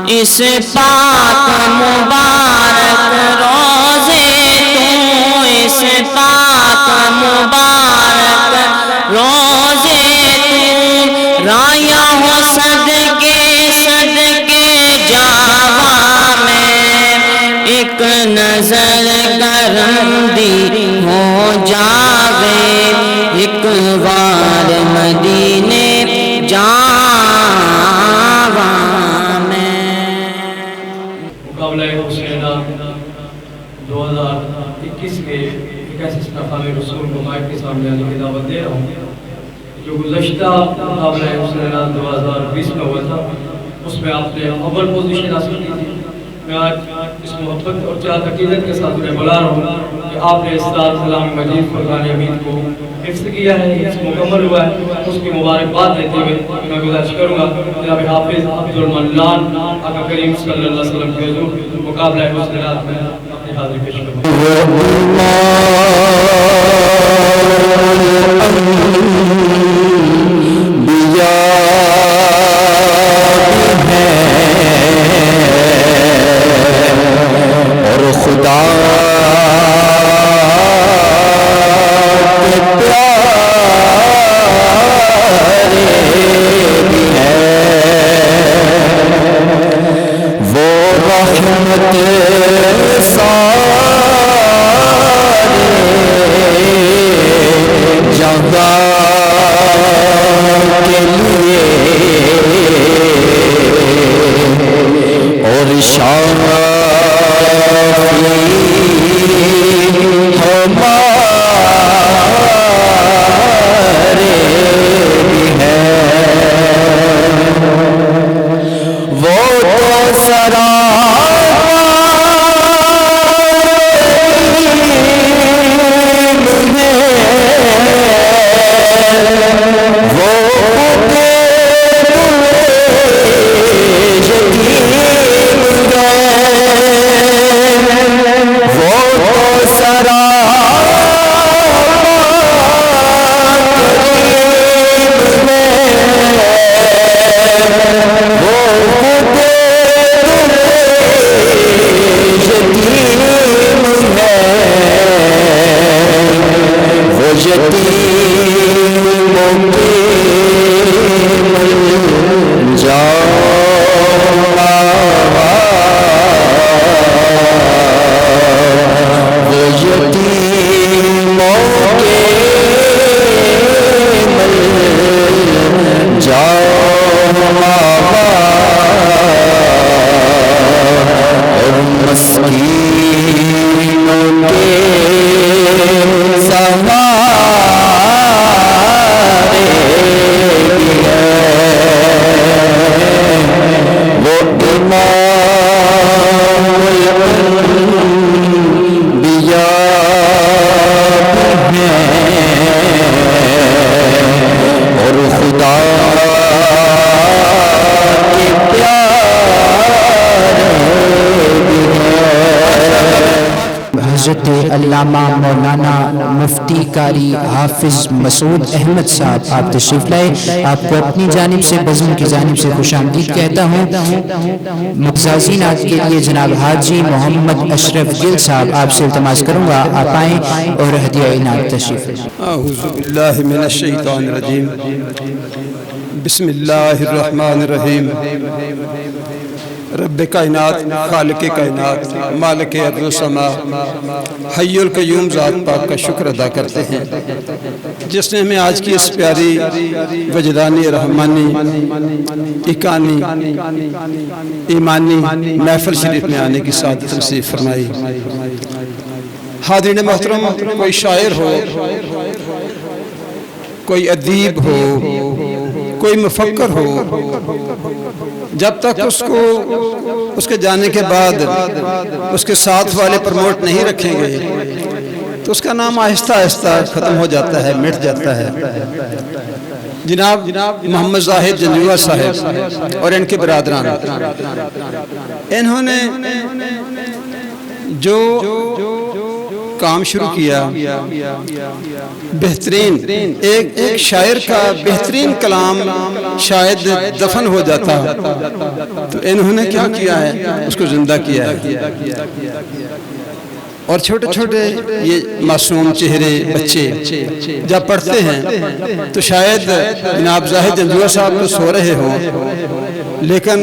اس پاک مبارک روزے تو اس پاک مبارک روزے تو رایا ہو صدقے صدقے جاواں میں ایک نظر کرم دی ہو جاوے ایک بار مدینے جاواں میں مقابلہ حسینہ 2021 کے 81 مقام رسول کو مائک کے سامنے آنے کی دعوت دے رہا ہوں جو گزشتہ مقابلہ حسینہ 2020 میں ہوا تھا اس میں آپ نے اول پوزیشن حاصل کی تھی میں آج اس محبت اور چاہت عقیدت کے ساتھ انہیں بلا رہا ہوں کہ آپ نے استاد کلام مجید فرقان حمید کو حفظ کیا ہے حفظ مکمل ہوا ہے اس کی مبارکباد دیتے ہوئے میں گزارش کروں گا جناب حافظ عبدالمنان آقا کریم صلی اللہ علیہ وسلم کے حضور مقابلہ حسینات میں اپنی حاضری پیش اور خدا کے پیارے بھی ہیں وہ رحمت سارے جہاں قاری حافظ مسعود احمد صاحب آپ تشریف لائے. آپ کو اپنی جانب سے بزم کی جانب سے خوش آمدید کہتا ہوں. مقزازین آج کے لیے جناب حاجی محمد اشرف گل صاحب آپ سے التماس کروں گا آپ آئیں اور ہدیہ انعام تشریف لائیں. اعوذ باللہ من الشیطان الرجیم. بسم اللہ الرحمن الرحیم. رب کائنات، خالق کائنات، مالک ارض و سما، حی القیوم ذات پاک کا شکر ادا کرتے ہیں جس نے ہمیں آج کی اس پیاری وجدانی، رحمانی، اکانی، ایمانی محفل شریف میں آنے کی سعادت نصیب فرمائی. حاضرین محترم، کوئی شاعر ہو، کوئی ادیب ہو، کوئی مفکر ہو، جب تک اس کے جانے کے بعد اس کے ساتھ والے پروموٹ نہیں رکھیں گے تو اس کا نام آہستہ آہستہ ختم ہو جاتا ہے، مٹ جاتا ہے. جناب محمد زاہد جنجوعہ صاحب اور ان کے برادران، انہوں نے جو کام شروع کیا، بہترین ایک شاعر کا بہترین کلام شاید دفن ہو جاتا تو انہوں نے کیا کیا ہے، اس کو زندہ کیا ہے. اور چھوٹے چھوٹے یہ معصوم چہرے بچے جب پڑھتے ہیں تو شاید جناب زاہد جنجوعہ صاحب تو سو رہے ہوں، لیکن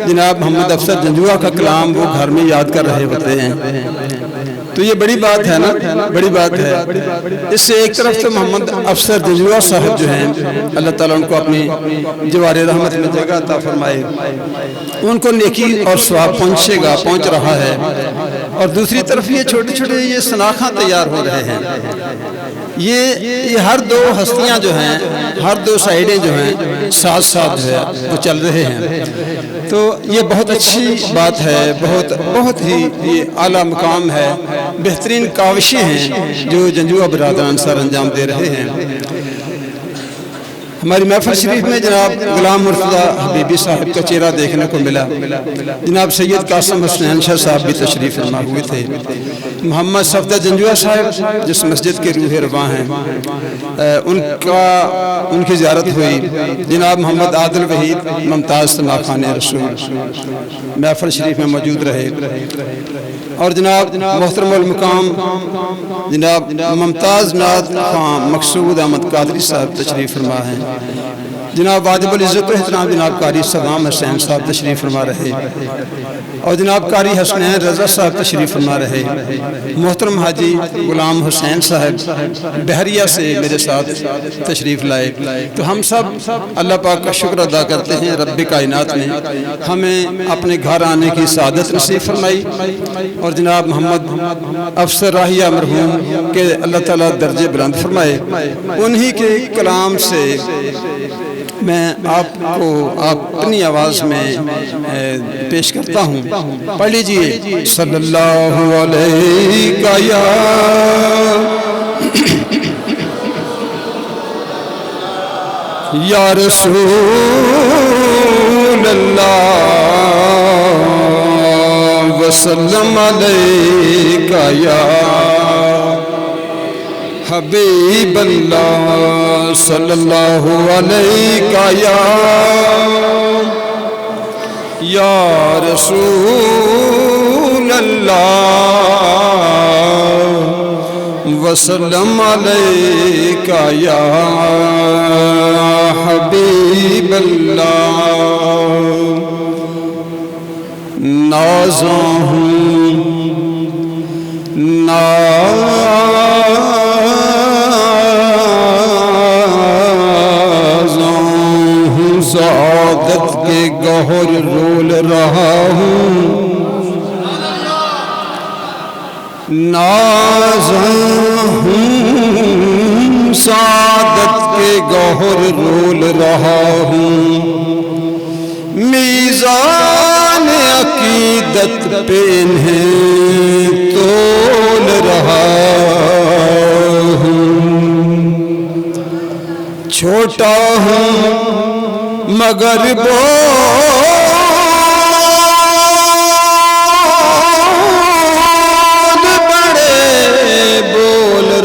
جناب محمد افسر جنجوعہ کا کلام وہ گھر میں یاد کر رہے ہوتے ہیں. تو یہ بڑی بات ہے نا، بڑی بات ہے. اس سے ایک طرف تو محمد افسر جنجوعہ صاحب جو ہیں، اللہ تعالیٰ ان کو اپنی جوار رحمت میں جگہ عطا فرمائے، ان کو نیکی اور ثواب پہنچے گا، پہنچ رہا ہے. اور دوسری طرف یہ چھوٹے چھوٹے یہ سناخاں تیار ہو رہے ہیں. یہ ہر دو ہستیاں جو ہیں، ہر دو سائیڈیں جو ہیں، ساتھ ساتھ جو ہے وہ چل رہے ہیں. تو یہ بہت اچھی بات ہے، بہت ہی یہ اعلیٰ مقام ہے. بہترین کاوشیں ہیں جو جنجوعہ برادران سر انجام دے رہے ہیں. ہماری محفل شریف میں جناب غلام مرتضیٰ حبیبی صاحب کا چہرہ دیکھنے کو ملا. جناب سید قاسم حسنین شاہ صاحب بھی تشریف فرما ہوئے تھے. محمد صفدر جنجوعہ صاحب جس مسجد کے روح رواں ہیں، ان کی زیارت ہوئی. جناب محمد عادل وحید ممتاز سما خان رسول محفل شریف میں موجود رہے. اور جناب محترم المقام جناب ممتاز ناز خان مقصود احمد قادری صاحب تشریف فرما ہیں. جناب واجب العزت و احترام جناب قاری صدام حسین صاحب تشریف فرما رہے. اور جناب قاری حسنین رضا صاحب تشریف فرما رہے. محترم حاجی غلام حسین صاحب بحریہ سے میرے ساتھ تشریف لائے. تو ہم سب اللہ پاک کا شکر ادا کرتے ہیں، رب کائنات نے ہمیں اپنے گھر آنے کی سعادت نصیب فرمائی. اور جناب محمد افسر راہیہ مرحوم کے اللہ تعالیٰ درجے بلند فرمائے. انہی کے کلام سے میں آپ کو اپنی آواز میں پیش کرتا ہوں. پڑھ لیجئے. صلی اللہ علیہ یا رسول اللہ وسلم علیکہ یا حبیب اللہ صلی اللہ علیہ یا رسول اللہ وسلم علیہ یا حبیب اللہ. نازاں ہوں سعادت کے گہر رول رہا ہوں. نازاں ہوں سعادت کے گہر رول رہا ہوں. میزان عقیدت پہ انہیں تول رہا ہوں. چھوٹا ہوں مگر بول بڑے بول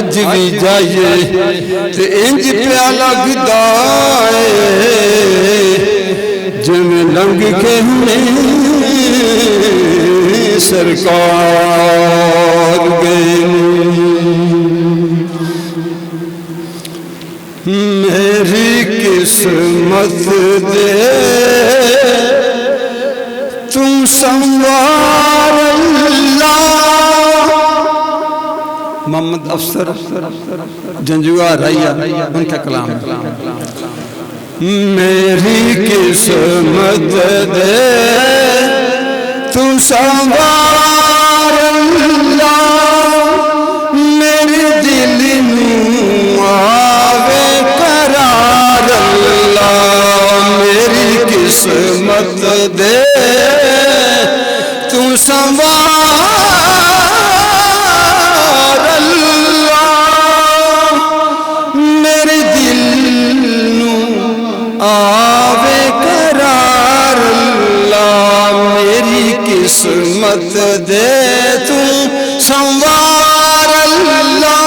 اج بھی جائیے تے انج پیا لگدا ہے جویں لنگ کے ہونے سرکار گئے میری قسمت دے تم سنوار اللہ محمد افسر جنجوہ رائیہ ان کا کلام میری قسمت دے تم سنوار اللہ میرے دل نوں آوے قرار اللہ میری قسمت دے تم سنوار اللہ میرے دل نوں آوے قرار اللہ میری قسمت دے تم سنوار اللہ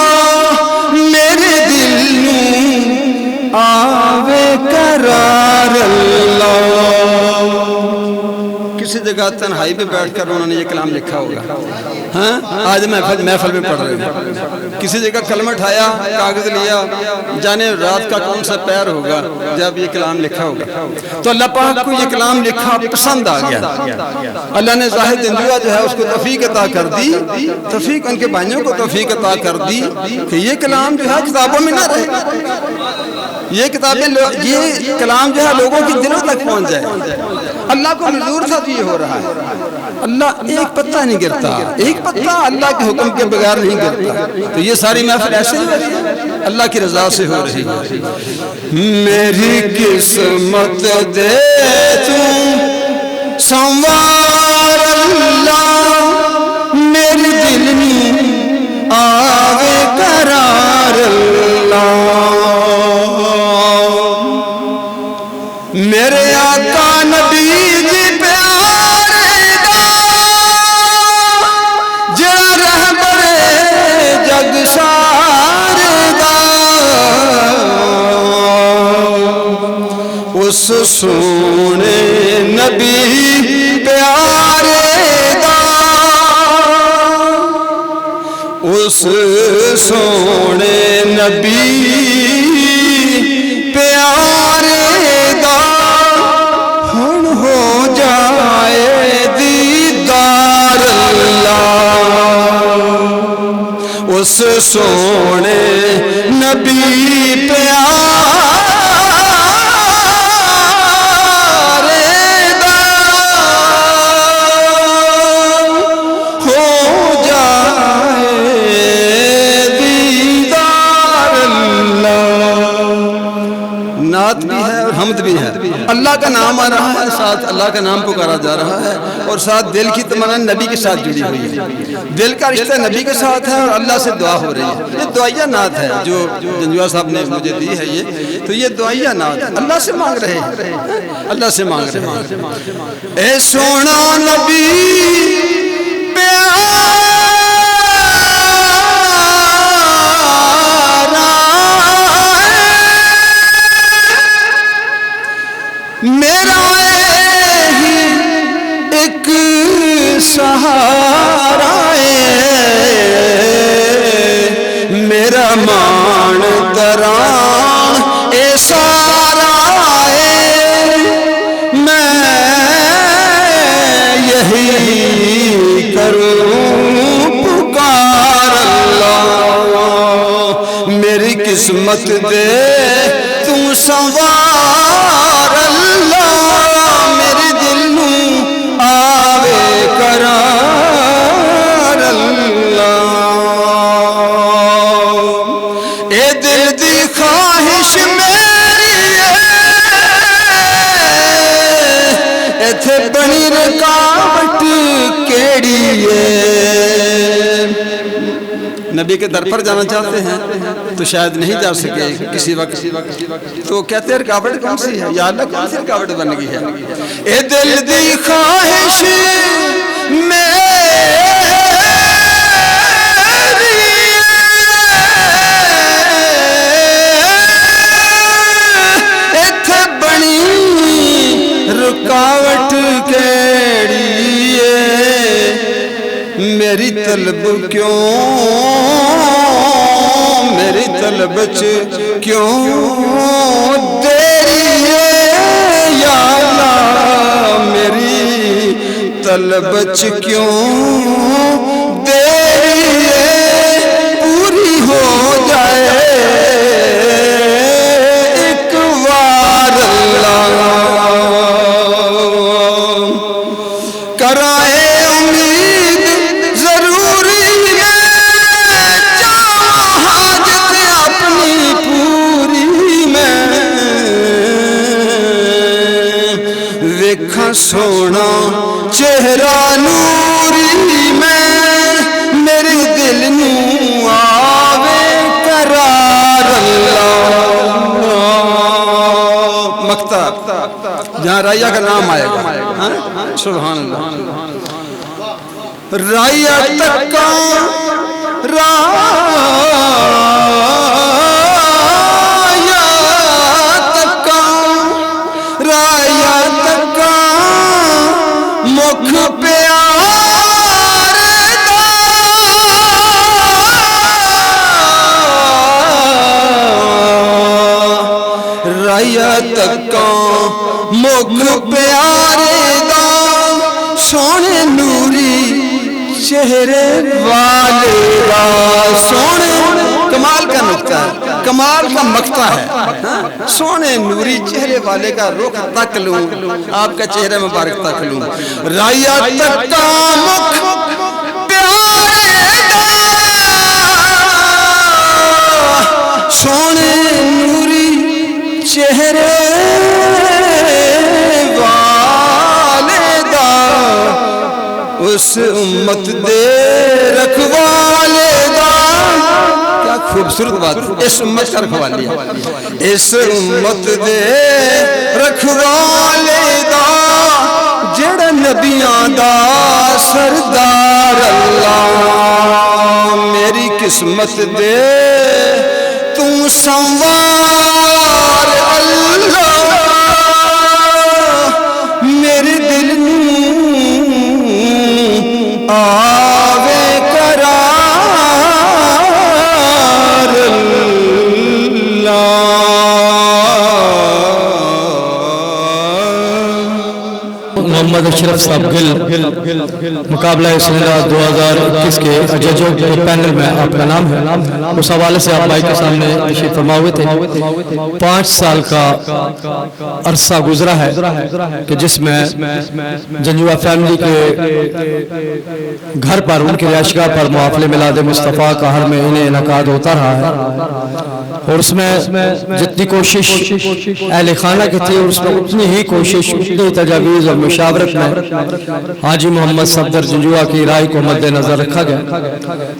میرے دل نوں آوے قرار اللہ کسی جگہ تنہائی پہ بیٹھ کر انہوں نے یہ کلام لکھا ہوگا ہاں آج محفل میں پڑھ رہے ہیں کسی جگہ کلمہ اٹھایا کاغذ لیا جانے رات کا کون سا پیر ہوگا جب یہ کلام لکھا ہوگا تو اللہ پاک کو یہ کلام لکھا پسند آ گیا اللہ نے زاہد جنجوہ جو ہے اس کو توفیق عطا کر دی توفیق ان کے بھائیوں کو توفیق عطا کر دی کہ یہ کلام جو ہے کتابوں میں نہ رہے یہ کلام جو ہے لوگوں کی دلوں تک پہنچ جائے اللہ کو منظور تھا تو یہ ہو رہا ہے اللہ ایک پتہ نہیں گرتا ایک پتہ اللہ کے حکم کے بغیر نہیں گرتا تو یہ ساری محفل ایسے ہی ہوتی ہے اللہ کی رضا سے ہو رہی ہے میری قسمت دے تم سنوار اللہ میرے دل میں آوے قرار اللہ میرے آقا نبی جی پیارے دا جڑا رہبر جگ سارے دا اس سونے نبی پیارے دا اس سونے نبی پیارے دا ہن ہو جائے دیدار اللہ اس سونے نبی پیارے دا ہو جائے دیدار اللہ نعت بھی ہے اور حمد بھی ہے اللہ کا نام آ رہا ہے ساتھ اللہ کا نام پکارا جا رہا ہے اور ساتھ دل کی تمنا نبی کے ساتھ جڑی ہوئی ہے دل کا رشتہ نبی کے ساتھ ہے اور اللہ سے دعا ہو رہی ہے یہ دعائیہ نعت ہے جو جنجوہ صاحب نے مجھے دی ہے یہ تو یہ دعائیہ نعت اللہ سے مانگ رہے ہیں اللہ سے مانگ رہے ہیں اے سونا نبی میرا ہی ایک سہارا میرا مان دران اے سارا میں یہی کروں پکار اللہ میری قسمت دے تم سنوار اللہ میرے دل نوں آوے قرار اللہ اے دل دی خواہش میری ایتھے بنی رکاوٹ کیڑی ہے نبی کے در پر جانا چاہتے ہیں تو شاید نہیں جا سکے کسی وقت تو کہتے ہیں رکاوٹ کون سی ہے یا اللہ کون سی رکاوٹ بن گئی ہے اے دل دی خواہش میری میری طلب کیوں دیری ہے یا اللہ میری طلب کیوں دیری ہے پوری ہو جائے ایک بار اللہ کرائے امید ضروری ہے چاہاں حاجت اپنی پوری میں ویکھاں سونا چہرہ نوری میں میرے دل نوں آوے قرار اللہ مقطع جہاں رائیہ کا نام آئے گا سبحان اللہ رائیہ تکا رائیہ تکا مکھ پیار دا رائیہ تکا مکھ پیار دا سونے نوری چہرے والے دا سونے کمال کا نقطہ ہے کمال کا مقطع ہے سونے نوری چہرے والے کا رخ تک لوں آپ کا چہرہ مبارک تک لوں رائیہ تک کا مکھ پیارے دا سونے نوری چہرے اس امت دے رکھوالے دا کیا خوبصورت بات اس امت کا رکھوالی ہے اس امت دے رکھوالے دا جڑا نبیاں دا سردار اللہ میری قسمت دے تو سنوار اللہ میرے دل آوے قرار اللہ محمد اشرف صاحب گل مقابلہ سنیلا 2021 کے ججوں کے پینل میں آپ کا نام ہے اس حوالے سے آپ بھائی کے سامنے تشریف فرما ہوئے تھے 5 سال کا عرصہ گزرا ہے کہ جس میں جنجوہ فیملی کے گھر پر ان کی رہائشگاہ پر محافل میلاد مصطفیٰ کا ہر مہینے انعقاد ہوتا رہا ہے اور اس میں جتنی کوشش اہل خانہ کی تھی اس میں اتنی ہی کوشش اتنی تجاویز اور مشاورت میں حاجی محمد صفدر جنجوہ کی رائے کو مد نظر رکھا گیا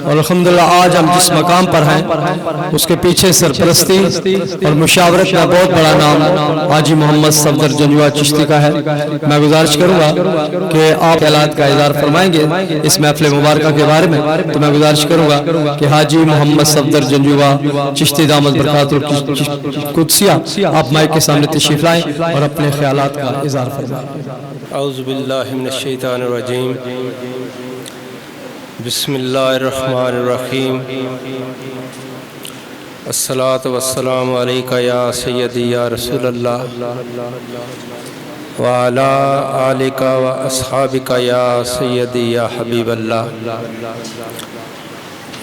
اور الحمدللہ آج ہم جس مقام پر ہیں اس کے پیچھے سرپرستی اور مشاورت میں بہت بڑا نام حاجی محمد صفدر جنجوہ چشتی کا ہے میں گزارش کروں گا کہ آپ اعلانات کا اظہار فرمائیں گے اس محفل مبارکہ کے بارے میں تو میں گزارش کروں گا کہ حاجی محمد صفدر جنجوہ چشتی دامت برکات القدسیہ آپ مائک کے سامنے تشریف لائیں اور اپنے خیالات کا اظہار فرمائیں اعوذ باللہ من الشیطان الرجیم بسم اللہ الرحمن الرحیم الصلاة والسلام علیکہ یا سیدی یا رسول اللہ وعلا آلکہ و اصحابکہ یا سیدی یا حبیب اللہ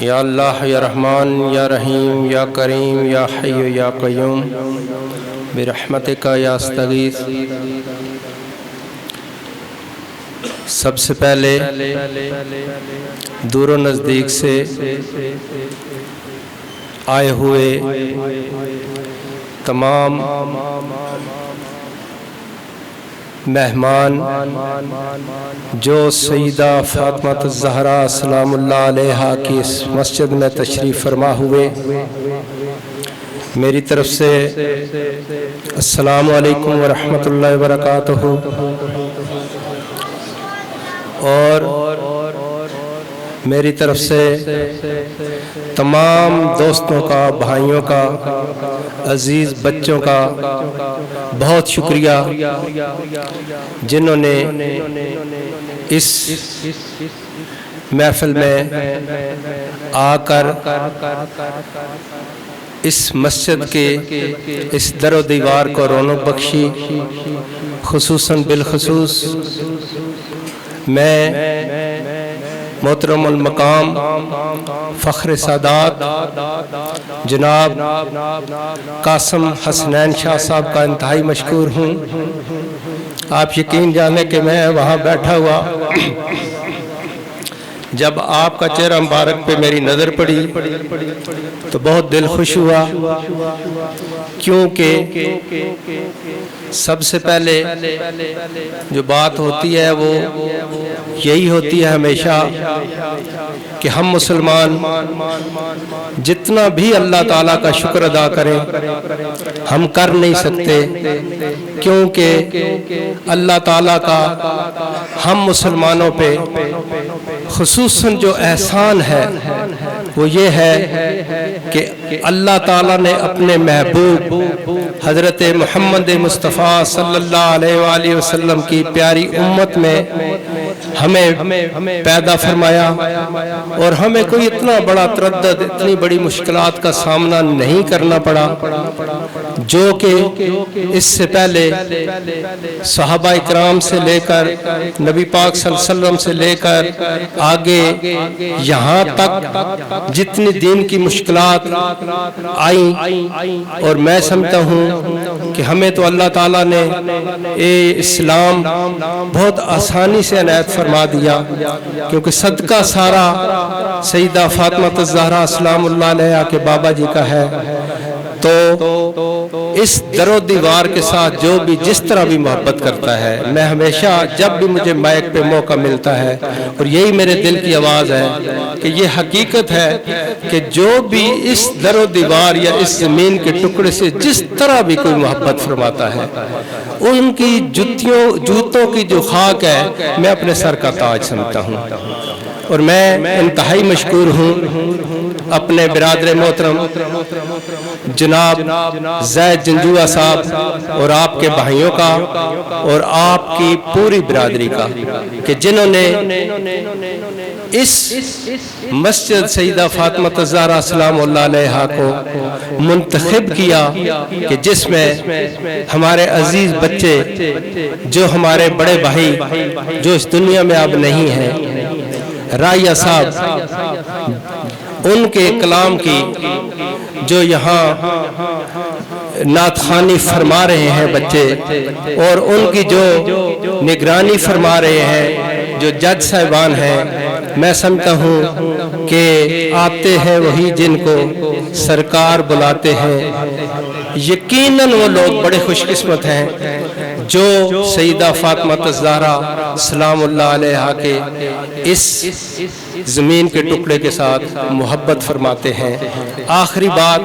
یا اللہ یا رحمان یا رحیم یا کریم یا حی یا قیوم برحمتکہ یا استغیث سب سے پہلے دور و نزدیک سے آئے ہوئے تمام مہمان جو سیدہ فاطمہ الزہرا سلام اللہ علیہا کی اس مسجد میں تشریف فرما ہوئے میری طرف سے السلام علیکم ورحمۃ اللہ وبرکاتہ اور میری طرف سے تمام دوستوں کا بھائیوں کا عزیز بچوں کا بہت شکریہ جنہوں نے اس محفل میں آ کر اس مسجد کے اس در و دیوار کو رونق بخشی، خصوصاً بالخصوص میں محترم المقام فخر سادات جناب قاسم حسنین شاہ صاحب کا انتہائی مشکور ہوں۔ آپ یقین جانیں کہ میں وہاں بیٹھا ہوا جب آپ کا چہرہ مبارک پہ میری نظر پڑی تو بہت دل خوش ہوا، کیونکہ سب سے پہلے جو بات ہوتی ہے وہ یہی ہوتی ہے ہمیشہ کہ ہم مسلمان جتنا بھی اللہ تعالیٰ کا شکر ادا کریں ہم کر نہیں سکتے، کیونکہ اللہ تعالیٰ کا ہم مسلمانوں پہ خصوصاً جو احسان ہے وہ یہ ہے کہ اللہ تعالیٰ نے اپنے محبوب حضرت محمد مصطفیٰ صلی اللہ علیہ وآلہ وسلم کی پیاری امت میں ہمیں پیدا فرمایا، اور ہمیں کوئی اتنا بڑا تردد، اتنی بڑی مشکلات کا سامنا نہیں کرنا پڑا جو کہ اس سے پہلے صحابہ اکرام سے لے کر نبی پاک صلی اللہ علیہ وسلم سے لے کر آگے یہاں تک جتنی دین کی مشکلات آئیں، اور میں سمجھتا ہوں کہ ہمیں تو اللہ تعالیٰ نے اسلام بہت آسانی سے عنایت فرما دیا، کیونکہ صدقہ سارا سیدہ فاطمہ الزہرا سلام اللہ علیہا کے بابا جی کا ہے۔ تو اس در و دیوار کے ساتھ جو بھی جس طرح بھی محبت کرتا ہے، میں ہمیشہ جب بھی مجھے مائک پہ موقع ملتا ہے اور یہی میرے دل کی آواز ہے کہ یہ حقیقت ہے کہ جو بھی اس در و دیوار یا اس زمین کے ٹکڑے سے جس طرح بھی کوئی محبت فرماتا ہے، ان کی جوتوں کی جو خاک ہے میں اپنے سر کا تاج سمجھتا ہوں، اور میں انتہائی مشکور ہوں اپنے برادر محترم جناب زید جنجوعہ صاحب اور آپ کے بھائیوں کا اور آپ کی پوری برادری کا کہ جنہوں نے اس مسجد سیدہ فاطمہ الزہرا سلام اللہ علیہا کو منتخب کیا کہ جس میں ہمارے عزیز بچے جو ہمارے بڑے بھائی جو اس دنیا میں اب نہیں ہیں، رائیہ صاحب ان کے کلام کی جو یہاں نعت خوانی فرما رہے ہیں بچے، اور ان کی جو نگرانی فرما رہے ہیں جو جج صاحبان ہیں، میں سمجھتا ہوں کہ آتے ہیں وہی جن کو سرکار بلاتے ہیں۔ یقیناً وہ لوگ بڑے خوش قسمت ہیں جو سیدہ فاطمہ الزہرا سلام اللہ علیہا کے اس زمین کے ٹکڑے کے ساتھ محبت فرماتے ہیں۔ آخری بات،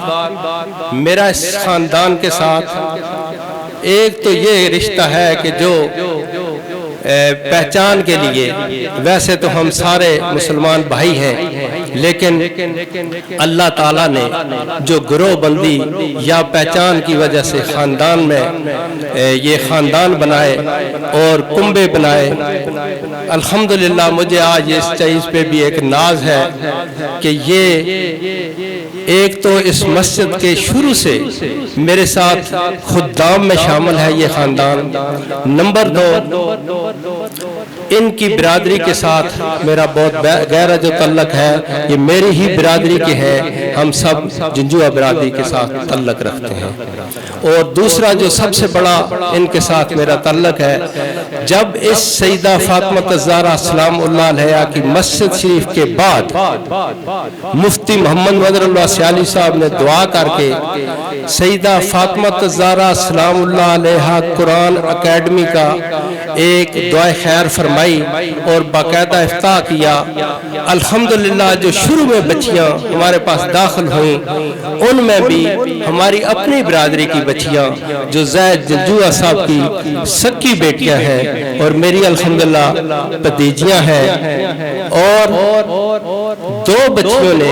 میرا اس خاندان کے ساتھ ایک تو یہ رشتہ ہے کہ جو پہچان کے لیے ویسے تو ہم سارے مسلمان بھائی ہیں، لیکن اللہ تعالیٰ نے جو گروہ بندی یا پہچان کی وجہ سے خاندان میں یہ خاندان بنائے اور کنبے بنائے، الحمدللہ مجھے آج اس چیز پہ بھی ایک ناز ہے کہ یہ ایک تو اس مسجد کے شروع سے میرے ساتھ خدام میں شامل ہے یہ خاندان، نمبر دو ان کی برادری کے ساتھ میرا بہت گہرا جو تعلق ہے، یہ میری ہی برادری کے ہے، ہم سب جنجوعہ برادری کے ساتھ تعلق رکھتے ہیں۔ اور دوسرا جو سب سے بڑا ان کے ساتھ میرا تعلق ہے، جب اس سیدہ فاطمہ الزہرا سلام اللہ علیہا کی مسجد شریف کے بعد مفتی محمد مدر اللہ سیالی صاحب نے دعا کر کے سیدہ فاطمہ الزہرا سلام اللہ علیہا قرآن اکیڈمی کا ایک دعائے خیر فرمائی اور باقاعدہ افتتاح کیا، الحمدللہ جو شروع میں بچیاں ہمارے پاس داخل ہوئیں ان میں بھی ہماری اپنی برادری کی بچیاں جو زید جنجوعہ صاحب کی سکی بیٹیاں ہیں اور میری الحمدللہ بھتیجیاں ہیں، اور دو بچیوں نے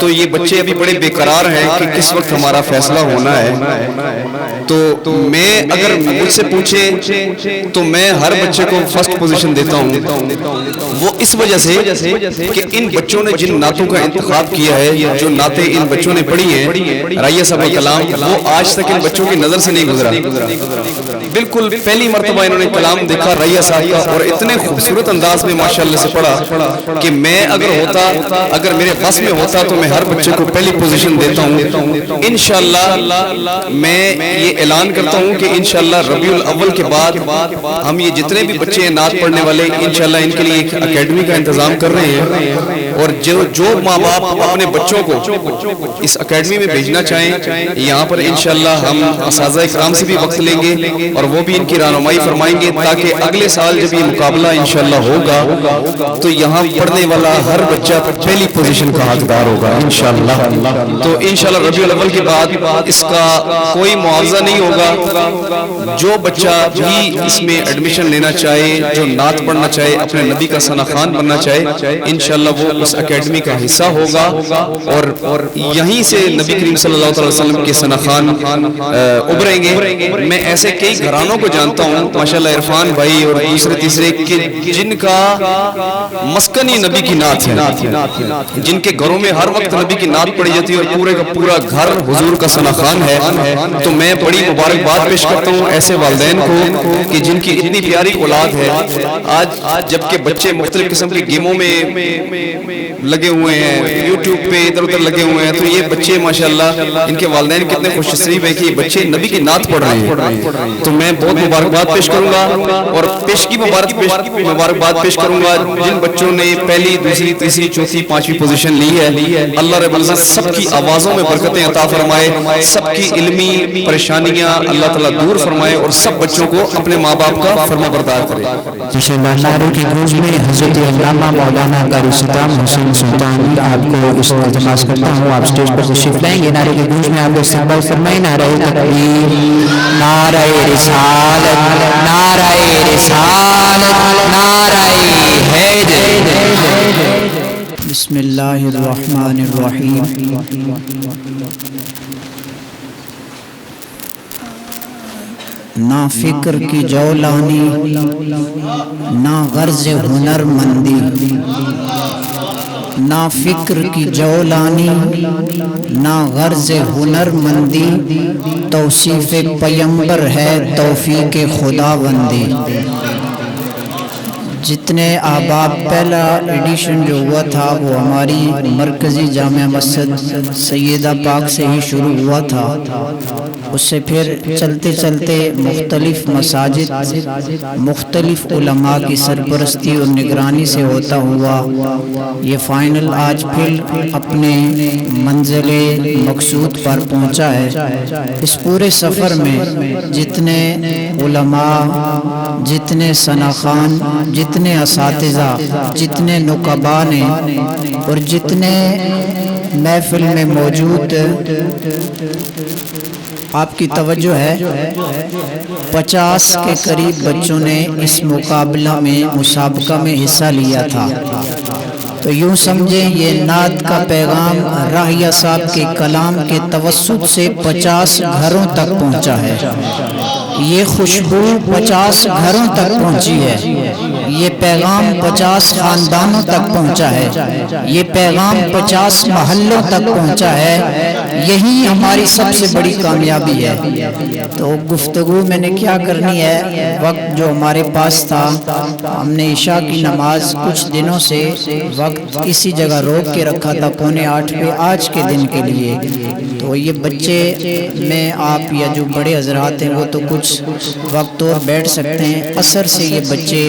تو یہ بچے ابھی بڑے بیقرار ہیں کہ کس وقت ہمارا فیصلہ ہونا ہے، تو میں اگر مجھ سے پوچھے تو میں ہر بچے کو فرسٹ پوزیشن دیتا ہوں، وہ اس وجہ سے کہ ان بچوں نے جن نعتوں کا انتخاب کیا ہے، جو نعتیں ان بچوں نے پڑھی ہیں، رائیہ صاحب کا کلام، وہ آج تک ان بچوں کی نظر سے نہیں گزرا، بالکل پہلی مرتبہ انہوں نے کلام دیکھا رائیہ صاحب کا، اور اتنے خوبصورت انداز میں ماشاءاللہ سے پڑھا کہ میں اگر میرے بس میں ہوتا تو میں ہر بچے کو پہلی پوزیشن دیتا ہوں۔ انشاءاللہ میں یہ اعلان کرتا ہوں کہ انشاءاللہ ربیع الاول کے بعد ہم یہ جتنے بھی بچے ہیں نعت پڑھنے والے، انشاءاللہ ان کے لیے ایک اکیڈمی کا انتظام کر رہے ہیں، اور جو ماں باپ اپنے بچوں کو اس اکیڈمی میں بھیجنا چاہیں، یہاں پر انشاءاللہ ہم اساتذہ اکرام سے بھی وقت لیں گے اور وہ بھی ان کی رہنمائی فرمائیں گے، تاکہ اگلے سال جب یہ مقابلہ انشاءاللہ ہوگا تو یہاں پڑھنے والا ہر بچہ پہلی پوزیشن کا حقدار ہوگا انشاءاللہ۔ تو انشاءاللہ ربیع الاول کے بعد اس کا کوئی معاوضہ نہیں ہوگا، جو بچہ بھی اس میں ایڈمیشن لینا چاہے، جو نعت پڑھنا چاہے، اپنے نبی کا ثنا خوان بننا چاہے، انشاءاللہ وہ اس اکیڈمی کا حصہ ہوگا، اور یہیں سے نبی کریم صلی اللہ علیہ وسلم کے ثنا خوان ابھریں گے۔ میں ایسے کئی گھرانوں کو جانتا ہوں ماشاءاللہ، عرفان بھائی اور دوسرے تیسرے، جن کا مسکن ہی نبی کی نعت ہے، جن کے گھروں میں ہر وقت نبی کی نعت پڑھی جاتی ہے، اور پورے کا پورا گھر حضور کا ثنا خوان ہے۔ تو میں بڑی مبارکباد پیش کرتا ہوں ایسے والدین کو کہ جن کی اتنی پیاری اولاد ہے۔ آج جبکہ بچے مختلف قسم کے گیموں میں لگے ہوئے ہیں، یوٹیوب پہ ادھر ادھر لگے ہوئے ہیں، تو یہ بچے ماشاءاللہ ان کے والدین کتنے خوش نصیب ہیں کہ یہ بچے نبی کی نعت پڑھ رہے ہیں۔ تو میں بہت مبارکباد پیش کروں گا، اور پیشگی مبارکباد پیش کروں گا جن بچوں نے پہلی، دوسری، تیسری، چوتھی، پانچویں پوزیشن لی ہے۔ اللہ رب العزت سب کی آوازوں میں برکتیں عطا فرمائے، سب کی علمی پریشانیاں اللہ تعالیٰ دور فرمائے، اور سب بچوں کو اپنے ماں باپ کا فرما بردار کرے۔ نعروں کی گونج میں حضرت علامہ مولانا قاری السلام حسین سلطان آپ کو اس میں التماس کرتا ہوں، آپ سٹیج پر تشریف لائیں گے۔ نعرے کی گونج میں آپ کو استقبال فرمائیں۔ نعرہ تکبیر، نعرہ رسالت، نعرہ رسالت، نعرہ حیدر۔ بسم اللہ الرحمن الرحیم۔ نہ فکر کی جولانی، نہ غرض ہنر مندی، نہ فکر کی جولانی، نہ غرض ہنر مندی، توصیف پیمبر ہے توفیق خدا بندی۔ جتنے آباب پہلا ایڈیشن جو ہوا تھا وہ ہماری مرکزی جامع مسجد سیدہ پاک سے ہی شروع ہوا تھا، اس سے پھر چلتے چلتے مختلف مساجد، مختلف علماء کی سرپرستی اور نگرانی سے ہوتا ہوا یہ فائنل آج پھر اپنے منزل مقصود پر پہنچا ہے۔ اس پورے سفر میں جتنے علماء، جتنے ثنا خوان، جتنے اساتذہ، جتنے نقباء نے، اور جتنے محفل میں موجود، آپ کی توجہ ہے 50 کے قریب بچوں نے اس مقابلہ میں، مسابقہ میں حصہ لیا تھا۔ تو یوں سمجھیں یہ نعت کا پیغام راہیہ صاحب کے کلام کے توسط سے 50 گھروں تک پہنچا ہے، یہ خوشبو 50 گھروں تک پہنچی ہے، یہ پیغام 50 خاندانوں تک پہنچا ہے، یہ پیغام 50 محلوں تک پہنچا ہے۔ یہی ہماری سب سے بڑی کامیابی ہے۔ تو گفتگو میں نے کیا کرنی ہے، وقت جو ہمارے پاس تھا، ہم نے عشاء کی نماز کچھ دنوں سے وقت کسی جگہ روک کے رکھا تھا 7:45 پہ آج کے دن کے لیے۔ تو یہ بچے میں آپ یا جو بڑے حضرات ہیں وہ تو کچھ وقت اور بیٹھ سکتے ہیں، عصر سے یہ بچے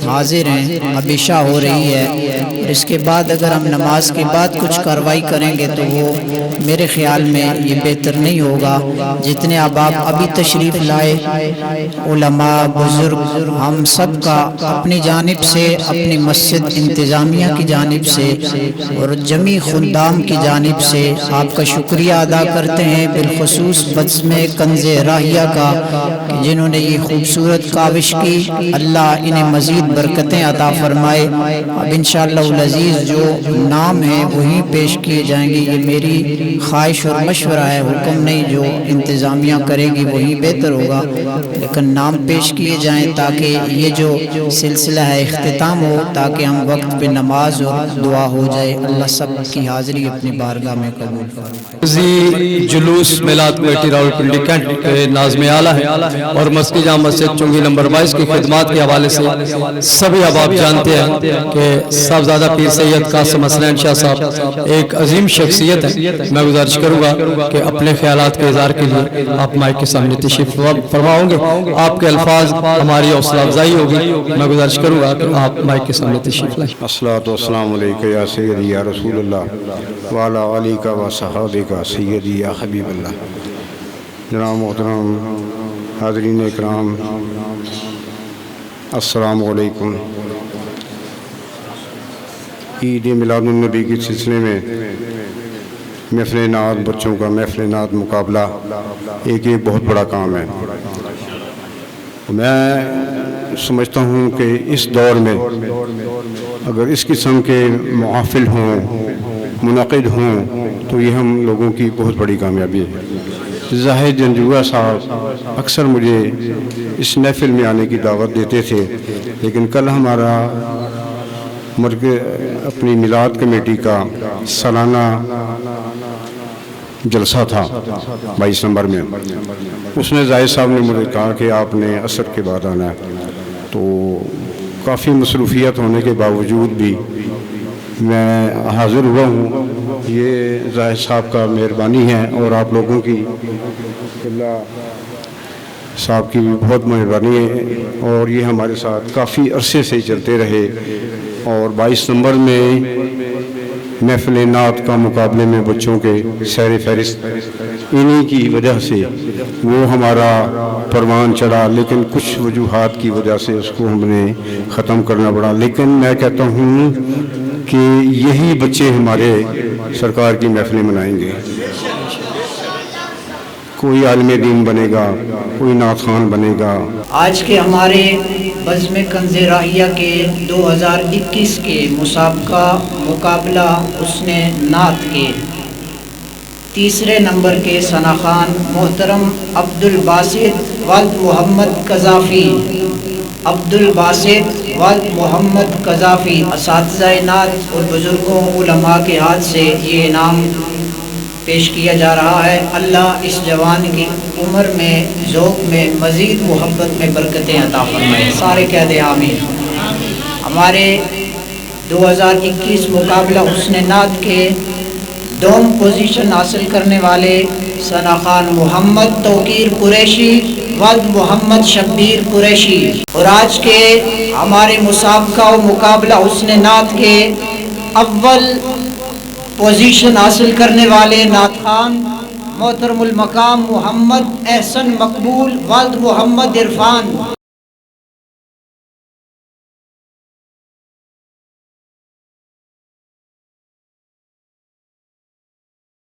حاضر ہیں، اب عشاء ہو رہی ہے، اور اس کے بعد اگر ہم نماز کے بعد کچھ کارروائی کریں گے تو وہ میرے خیال میں یہ بہتر نہیں ہوگا۔ جتنے احباب ابھی تشریف لائے، علماء، بزرگ، ہم سب کا اپنی جانب سے، اپنی مسجد انتظامیہ کی جانب سے اور جمیع خدام کی جانب سے آپ کا شکریہ ادا ادا کرتے ہیں بالخصوص بزم کنز راہیہ کا کہ جنہوں نے یہ خوبصورت کاوش کی، اللہ انہیں مزید برکتیں عطا فرمائے۔ اب انشاءاللہ العزیز جو نام ہیں وہی پیش کیے جائیں گے، یہ میری خواہش اور مشورہ ہے، حکم نہیں، جو انتظامیہ کرے گی وہی بہتر ہوگا، لیکن نام پیش کیے جائیں تاکہ یہ جو سلسلہ ہے اختتام ہو، تاکہ ہم وقت پہ نماز اور دعا ہو جائے۔ اللہ سب کی حاضری اپنی بارگاہ میں قبول فرمائے۔ جلوس میلاد کمیٹی راولپنڈی کینٹ کے ناظم اعلیٰ ہے اور مسجد جامع مسجد چنگی نمبر 22 کی خدمات کے حوالے سے سبھی احباب جانتے ہیں کہ صاحبزادہ پیر سید قاسم حسنین شاہ صاحب ایک عظیم شخصیت ہے۔ میں گزارش کروں گا کہ اپنے خیالات کے اظہار کے لیے آپ مائک کے سامنے تشریف فرما ہوں گے، آپ کے الفاظ ہماری حوصلہ افزائی ہوگی۔ میں گزارش کروں گا کہ آپ مائک کے سامنے تشریف لائیں۔ الصلاۃ والسلام علیکہ یا سیدی یا رسول اللہ وعلی آلہ و صحابہ سیدی یا حبیب اللہ۔ جناب محترم حاضرین اکرام، السلام علیکم۔ عید میلاد النبی کے سلسلے میں محفل نعت بچوں کا محفل نعت مقابلہ ایک بہت بڑا کام ہے۔ میں سمجھتا ہوں کہ اس دور میں اگر اس قسم کے محافل ہوں، منعقد ہوں، تو یہ ہم لوگوں کی بہت بڑی کامیابی ہے۔ زاہد جنجوعہ صاحب اکثر مجھے اس محفل میں آنے کی دعوت دیتے تھے، لیکن کل ہمارا اپنی میلاد کمیٹی کا سالانہ جلسہ تھا 22 نمبر میں، اس میں زاہد صاحب نے مجھے کہا کہ آپ نے عصر کے بعد آنا ہے، تو کافی مصروفیت ہونے کے باوجود بھی میں حاضر ہوا ہوں۔ یہ زاہد صاحب کا مہربانی ہے اور آپ لوگوں کی، اللہ صاحب کی بھی بہت مہربانی ہے، اور یہ ہمارے ساتھ کافی عرصے سے چلتے رہے، اور 22 نمبر میں محفل نعت کا مقابلے میں بچوں کے سیر فہرست انہی کی وجہ سے وہ ہمارا پروان چڑھا، لیکن کچھ وجوہات کی وجہ سے اس کو ہم نے ختم کرنا پڑا۔ لیکن میں کہتا ہوں کہ یہی بچے ہمارے سرکار کی محفلیں منائیں گے، کوئی عالم دین بنے گا، کوئی نعت خوان بنے گا۔ آج کے ہمارے بزم کنز راہیہ کے 2021 کے مسابقہ مقابلہ حسن نعت کے تیسرے نمبر کے ثنا خان محترم عبدالباسط والد محمد قذافی، عبدالباسط والد محمد قذافی، اساتذہ نعت اور بزرگوں علماء کے ہاتھ سے یہ انعام پیش کیا جا رہا ہے۔ اللہ اس جوان کی عمر میں، ذوق میں، مزید محبت میں برکتیں عطا فرمائے، سارے کہہ دیں آمین۔ ہمارے 2021 مقابلہ حسن نعت کے دوم پوزیشن حاصل کرنے والے ثنا خان محمد توقیر قریشی والد محمد شبیر قریشی، اور آج کے ہمارے مسابقہ و مقابلہ حسن نعت کے اول پوزیشن حاصل کرنے والے نعت خوان محترم المقام محمد احسن مقبول والد محمد عرفان،